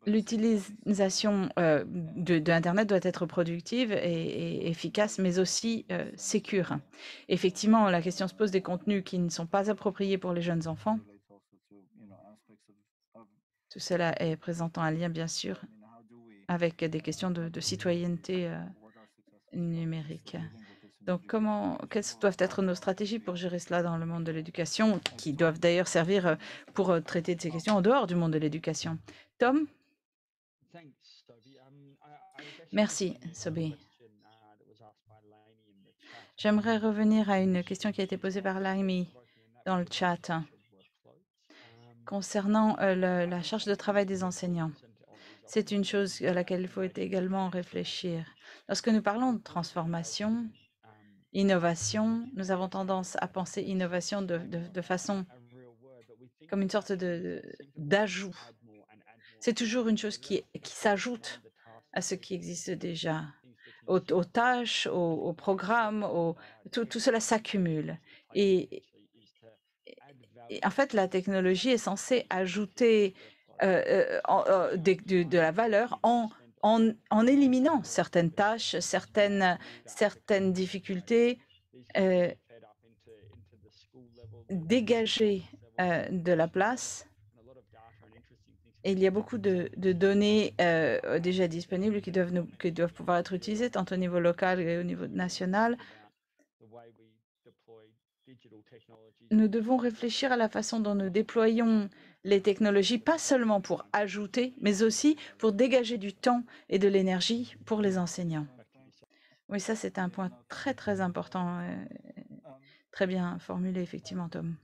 L'utilisation de Internet doit être productive et efficace, mais aussi sécure. Effectivement, la question se pose des contenus qui ne sont pas appropriés pour les jeunes enfants. Tout cela est présentant un lien, bien sûr, avec des questions de citoyenneté numérique. Donc, quelles doivent être nos stratégies pour gérer cela dans le monde de l'éducation, qui doivent d'ailleurs servir pour traiter de ces questions en dehors du monde de l'éducation? Tom? Merci, Sobi. J'aimerais revenir à une question qui a été posée par Laimi dans le chat concernant la charge de travail des enseignants. C'est une chose à laquelle il faut également réfléchir. Lorsque nous parlons de transformation, innovation, nous avons tendance à penser innovation de façon comme une sorte d'ajout. C'est toujours une chose qui s'ajoute à ce qui existe déjà, aux tâches, aux programmes, tout cela s'accumule. Et en fait, la technologie est censée ajouter de la valeur en éliminant certaines tâches, certaines difficultés, dégager de la place. Et il y a beaucoup de données déjà disponibles qui doivent pouvoir être utilisées tant au niveau local et au niveau national. Nous devons réfléchir à la façon dont nous déployons les technologies, pas seulement pour ajouter, mais aussi pour dégager du temps et de l'énergie pour les enseignants. Oui, ça c'est un point très très important, très bien formulé effectivement, Tom.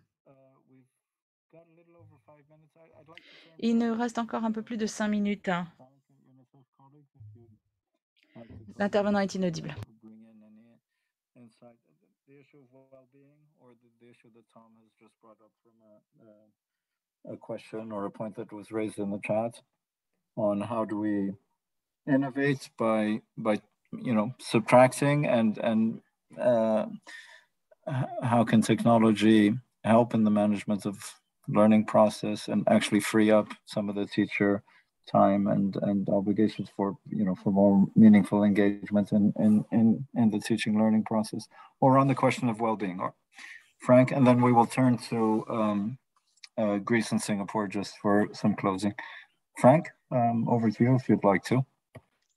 Il nous reste encore un peu plus de 5 minutes. L'intervenant est inaudible. A question or a point that was raised in the chat on how do we innovate by subtracting and how can technology help in the management of learning process and actually free up some of the teacher time and obligations for more meaningful engagement in the teaching learning process, or on the question of well-being. Frank, and then we will turn to Greece and Singapore just for some closing. Frank, over to you if you'd like to.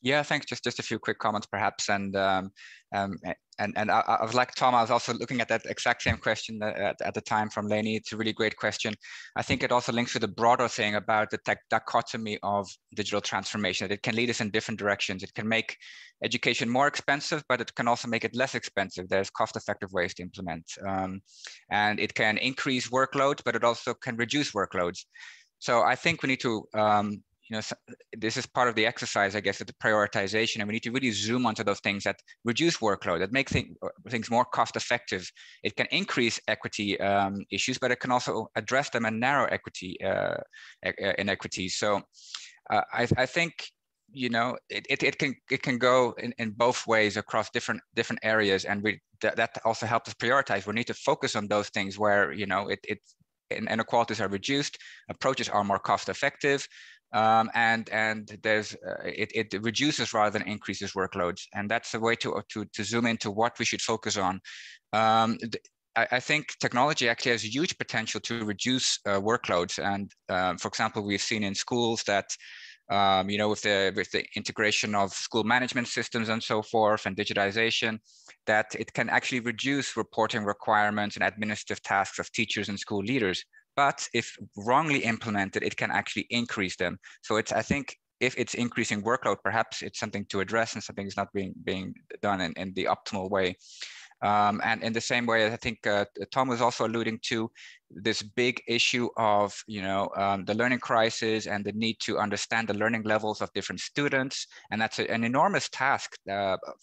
Yeah, thanks. Just a few quick comments, perhaps. And I was like Tom, I was also looking at that exact same question at the time from Lainey. It's a really great question. I think it also links to the broader thing about the dichotomy of digital transformation. It can lead us in different directions. It can make education more expensive, but it can also make it less expensive. There's cost-effective ways to implement. And it can increase workload, but it also can reduce workloads. So I think we need to you know, this is part of the exercise, I guess, of the prioritization, and we need to really zoom onto those things that reduce workload, that make things more cost effective. It can increase equity issues, but it can also address them and narrow equity inequities. So I think, you know, it can go in both ways across different areas, and that also helps us prioritize. We need to focus on those things where, you know, inequalities are reduced, approaches are more cost effective, and there's it reduces rather than increases workloads, and that's a way to zoom into what we should focus on. I think technology actually has huge potential to reduce workloads, and for example, we've seen in schools that you know, with the integration of school management systems and so forth, and digitization, that it can actually reduce reporting requirements and administrative tasks of teachers and school leaders. But if wrongly implemented, it can actually increase them. So I think if it's increasing workload, perhaps it's something to address, and something is not being done in the optimal way. And in the same way, I think Tom was also alluding to this big issue of, you know, the learning crisis and the need to understand the learning levels of different students. And that's an enormous task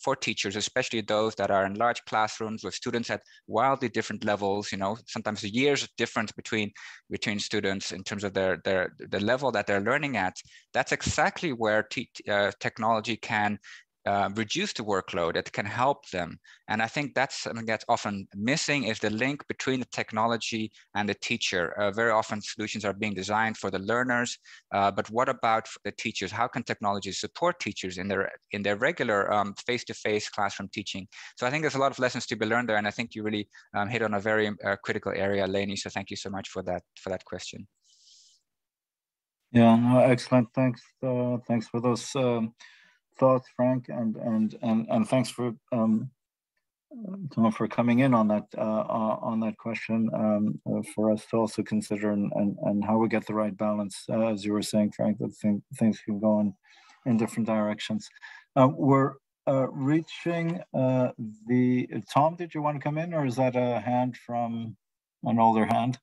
for teachers, especially those that are in large classrooms with students at wildly different levels, you know, sometimes years of difference between students in terms of the level that they're learning at. That's exactly where technology can reduce the workload. It can help them. And I think that's something that's often missing, is the link between the technology and the teacher. Very often solutions are being designed for the learners, but what about the teachers? How can technology support teachers in their regular face-to-face classroom teaching? So I think there's a lot of lessons to be learned there, and I think you really hit on a very critical area, Lainey. So thank you so much for that question. Yeah, no, excellent. Thanks. Thanks for those thoughts, Frank, and thanks for Tom for coming in on that question for us to also consider, and how we get the right balance. As you were saying, Frank, that things can go in different directions. We're reaching the Tom. Did you want to come in, or is that a hand from an older hand?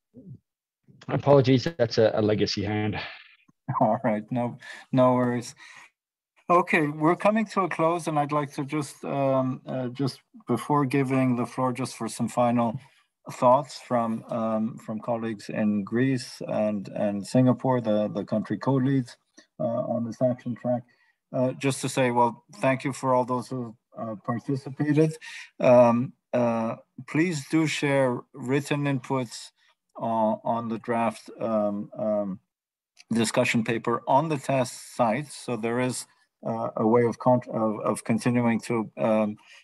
Apologies, that's a legacy hand. All right, no worries. Okay, we're coming to a close, and I'd like to just before giving the floor, just for some final thoughts from colleagues in Greece and Singapore, the country co-leads on this action track, just to say, well, thank you for all those who participated. Please do share written inputs on the draft discussion paper on the test site. So there is a way of continuing to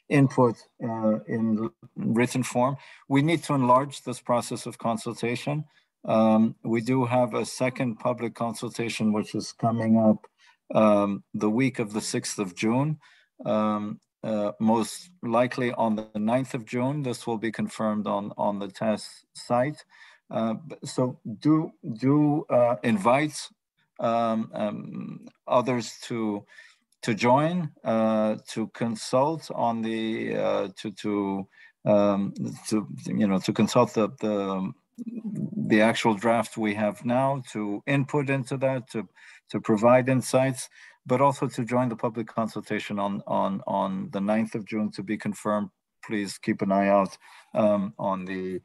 input in written form. We need to enlarge this process of consultation. We do have a second public consultation, which is coming up the week of the 6th of June. Most likely on the 9th of June. This will be confirmed on the test site. So do invite others to join, to consult on the to consult the actual draft we have now, to input into that, to provide insights, but also to join the public consultation on the 9th of June, to be confirmed. Please keep an eye out on the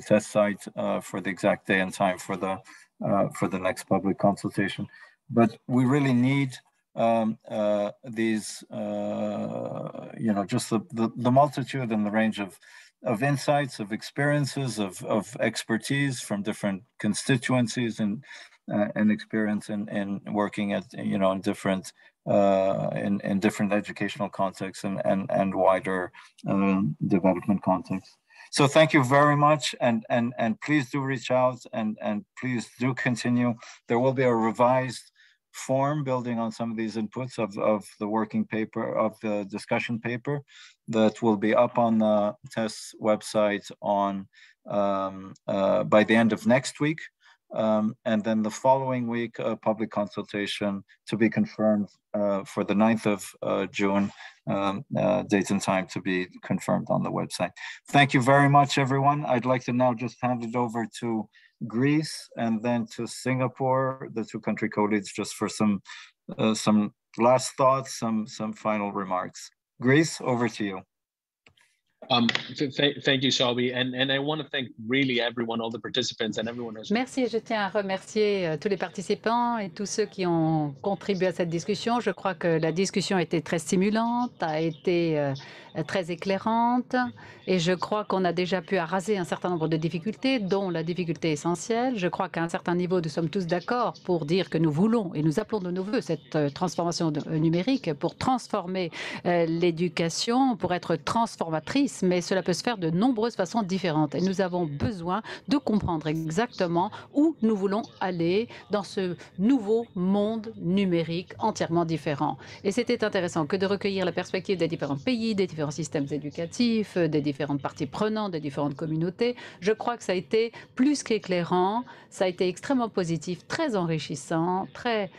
test site for the exact day and time for the next public consultation. But we really need these, just the multitude and the range of insights, of experiences, of expertise from different constituencies and experience in working at in different in different educational contexts and wider development contexts. So thank you very much, and please do reach out and please do continue. There will be a revised form building on some of these inputs of the working paper, of the discussion paper, that will be up on the TESS website on by the end of next week. And then the following week, a public consultation to be confirmed for the 9th of June, date and time to be confirmed on the website. Thank you very much, everyone. I'd like to now just hand it over to Greece, and then to Singapore, the two country co-leads, just for some last thoughts, some final remarks. Greece, over to you. Thank you, Shelby, and I want to thank really everyone, all the participants, and everyone who's... Merci, je tiens à remercier tous les participants et tous ceux qui ont contribué à cette discussion. Je crois que la discussion a été très stimulante, a été très éclairante, et je crois qu'on a déjà pu araser un certain nombre de difficultés, dont la difficulté essentielle. Je crois qu'à un certain niveau, nous sommes tous d'accord pour dire que nous voulons et nous appelons de nos voeux cette transformation numérique pour transformer l'éducation, pour être transformatrice, mais cela peut se faire de nombreuses façons différentes. Et nous avons besoin de comprendre exactement où nous voulons aller dans ce nouveau monde numérique entièrement différent. Et c'était intéressant que de recueillir la perspective des différents pays, des différents systèmes éducatifs, des différentes parties prenantes, des différentes communautés. Je crois que ça a été plus qu'éclairant, ça a été extrêmement positif, très enrichissant, très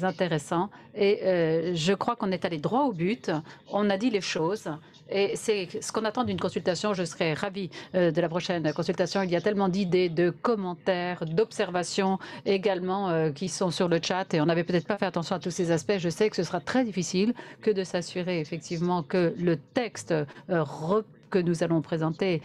intéressant. Et je crois qu'on est allé droit au but, on a dit les choses. Et c'est ce qu'on attend d'une consultation. Je serais ravie de la prochaine consultation. Il y a tellement d'idées, de commentaires, d'observations également qui sont sur le chat. Et on n'avait peut-être pas fait attention à tous ces aspects. Je sais que ce sera très difficile que de s'assurer effectivement que le texte que nous allons présenter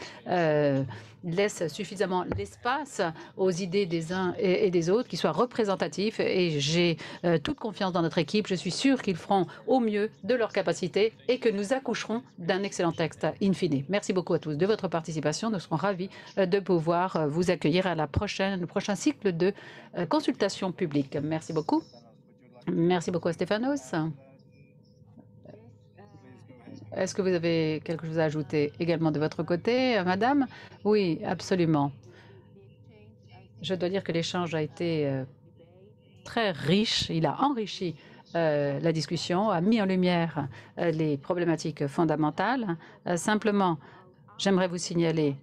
laisse suffisamment l'espace aux idées des uns et des autres, qui soient représentatifs. Et j'ai toute confiance dans notre équipe. Je suis sûre qu'ils feront au mieux de leur capacité et que nous accoucherons d'un excellent texte in fine. Merci beaucoup à tous de votre participation. Nous serons ravis de pouvoir vous accueillir à le prochain cycle de consultation publique. Merci beaucoup. Merci beaucoup à Stéphanos. Est-ce que vous avez quelque chose à ajouter également de votre côté, madame? Oui, absolument. Je dois dire que l'échange a été très riche. Il a enrichi la discussion, a mis en lumière les problématiques fondamentales. Simplement, j'aimerais vous signaler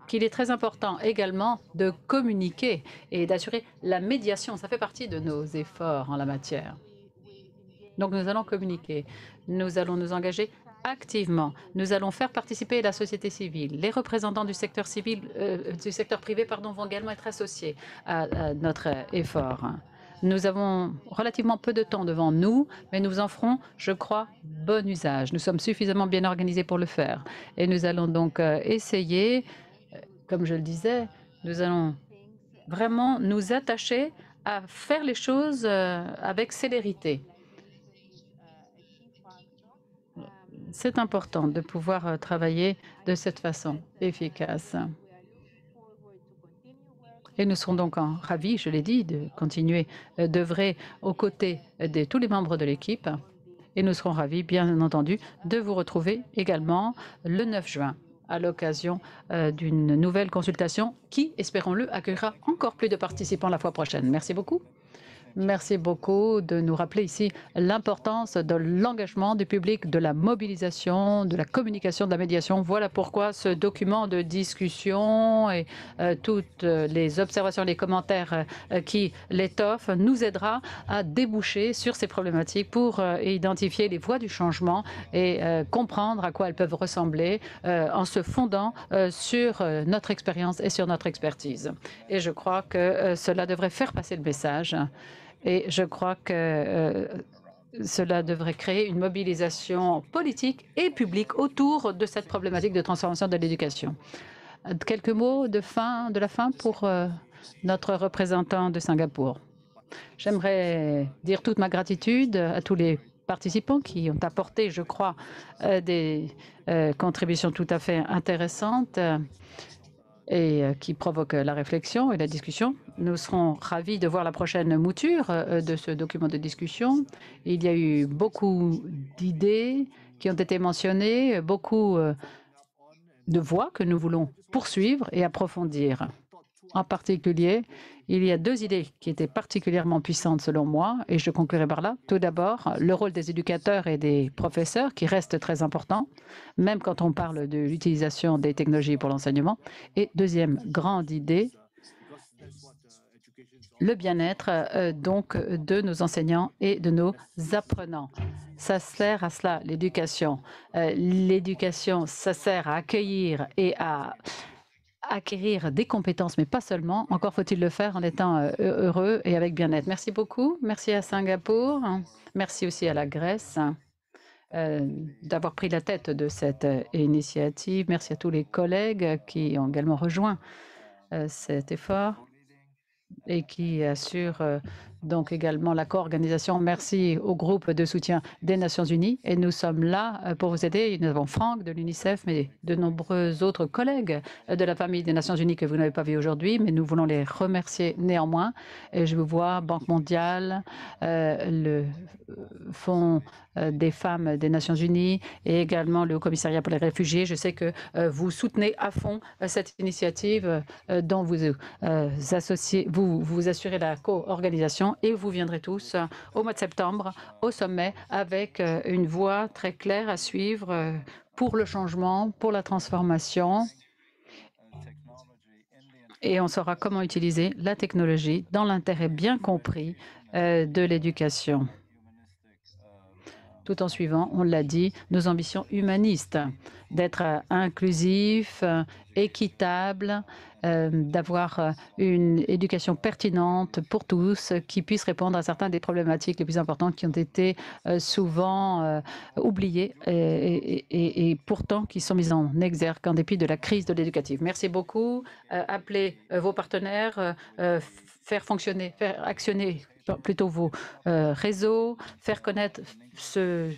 qu'il est très important également de communiquer et d'assurer la médiation. Ça fait partie de nos efforts en la matière. Donc nous allons communiquer, nous allons nous engager activement, nous allons faire participer la société civile. Les représentants du secteur civil, du secteur privé, pardon, vont également être associés à notre effort. Nous avons relativement peu de temps devant nous, mais nous en ferons, je crois, bon usage. Nous sommes suffisamment bien organisés pour le faire. Et nous allons donc essayer, comme je le disais, nous allons vraiment nous attacher à faire les choses avec célérité. C'est important de pouvoir travailler de cette façon efficace. Et nous serons donc ravis, je l'ai dit, de continuer d'œuvrer aux côtés de tous les membres de l'équipe. Et nous serons ravis, bien entendu, de vous retrouver également le 9 juin à l'occasion d'une nouvelle consultation qui, espérons-le, accueillera encore plus de participants la fois prochaine. Merci beaucoup. Merci beaucoup de nous rappeler ici l'importance de l'engagement du public, de la mobilisation, de la communication, de la médiation. Voilà pourquoi ce document de discussion et toutes les observations, les commentaires qui l'étoffent nous aidera à déboucher sur ces problématiques pour identifier les voies du changement et comprendre à quoi elles peuvent ressembler en se fondant sur notre expérience et sur notre expertise. Et je crois que cela devrait faire passer le message. Et je crois que cela devrait créer une mobilisation politique et publique autour de cette problématique de transformation de l'éducation. Quelques mots de la fin pour notre représentant de Singapour. J'aimerais dire toute ma gratitude à tous les participants qui ont apporté, je crois, des contributions tout à fait intéressantes et qui provoque la réflexion et la discussion. Nous serons ravis de voir la prochaine mouture de ce document de discussion. Il y a eu beaucoup d'idées qui ont été mentionnées, beaucoup de voies que nous voulons poursuivre et approfondir. En particulier, il y a deux idées qui étaient particulièrement puissantes selon moi, et je conclurai par là. Tout d'abord, le rôle des éducateurs et des professeurs qui reste très important, même quand on parle de l'utilisation des technologies pour l'enseignement. Et deuxième grande idée, le bien-être donc de nos enseignants et de nos apprenants. Ça sert à cela, l'éducation. L'éducation, ça sert à accueillir et à acquérir des compétences, mais pas seulement. Encore faut-il le faire en étant heureux et avec bien-être. Merci beaucoup. Merci à Singapour. Merci aussi à la Grèce d'avoir pris la tête de cette initiative. Merci à tous les collègues qui ont également rejoint cet effort et qui assurent donc également la co-organisation. Merci au groupe de soutien des Nations Unies. Et nous sommes là pour vous aider. Nous avons Franck de l'UNICEF, mais de nombreux autres collègues de la famille des Nations Unies que vous n'avez pas vu aujourd'hui, mais nous voulons les remercier néanmoins. Et je vous vois, Banque mondiale, le Fonds des femmes des Nations Unies et également le Haut Commissariat pour les réfugiés. Je sais que vous soutenez à fond cette initiative dont vous associez, vous assurez la co-organisation et vous viendrez tous au mois de septembre au sommet avec une voie très claire à suivre pour le changement, pour la transformation. Et on saura comment utiliser la technologie dans l'intérêt bien compris de l'éducation, tout en suivant, on l'a dit, nos ambitions humanistes, d'être inclusif, équitable, d'avoir une éducation pertinente pour tous qui puisse répondre à certaines des problématiques les plus importantes qui ont été souvent oubliées et pourtant qui sont mises en exergue en dépit de la crise de l'éducative. Merci beaucoup. Appelez vos partenaires, faire fonctionner, faire actionner plutôt vos réseaux, faire connaître ce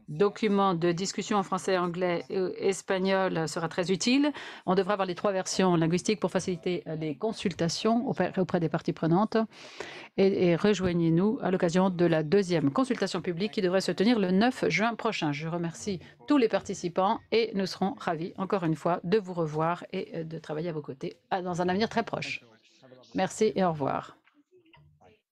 document de discussion en français, anglais et espagnol sera très utile. On devra avoir les 3 versions linguistiques pour faciliter les consultations auprès des parties prenantes. Et rejoignez-nous à l'occasion de la 2e consultation publique qui devrait se tenir le 9 juin prochain. Je remercie tous les participants et nous serons ravis, encore une fois, de vous revoir et de travailler à vos côtés dans un avenir très proche. Merci et au revoir.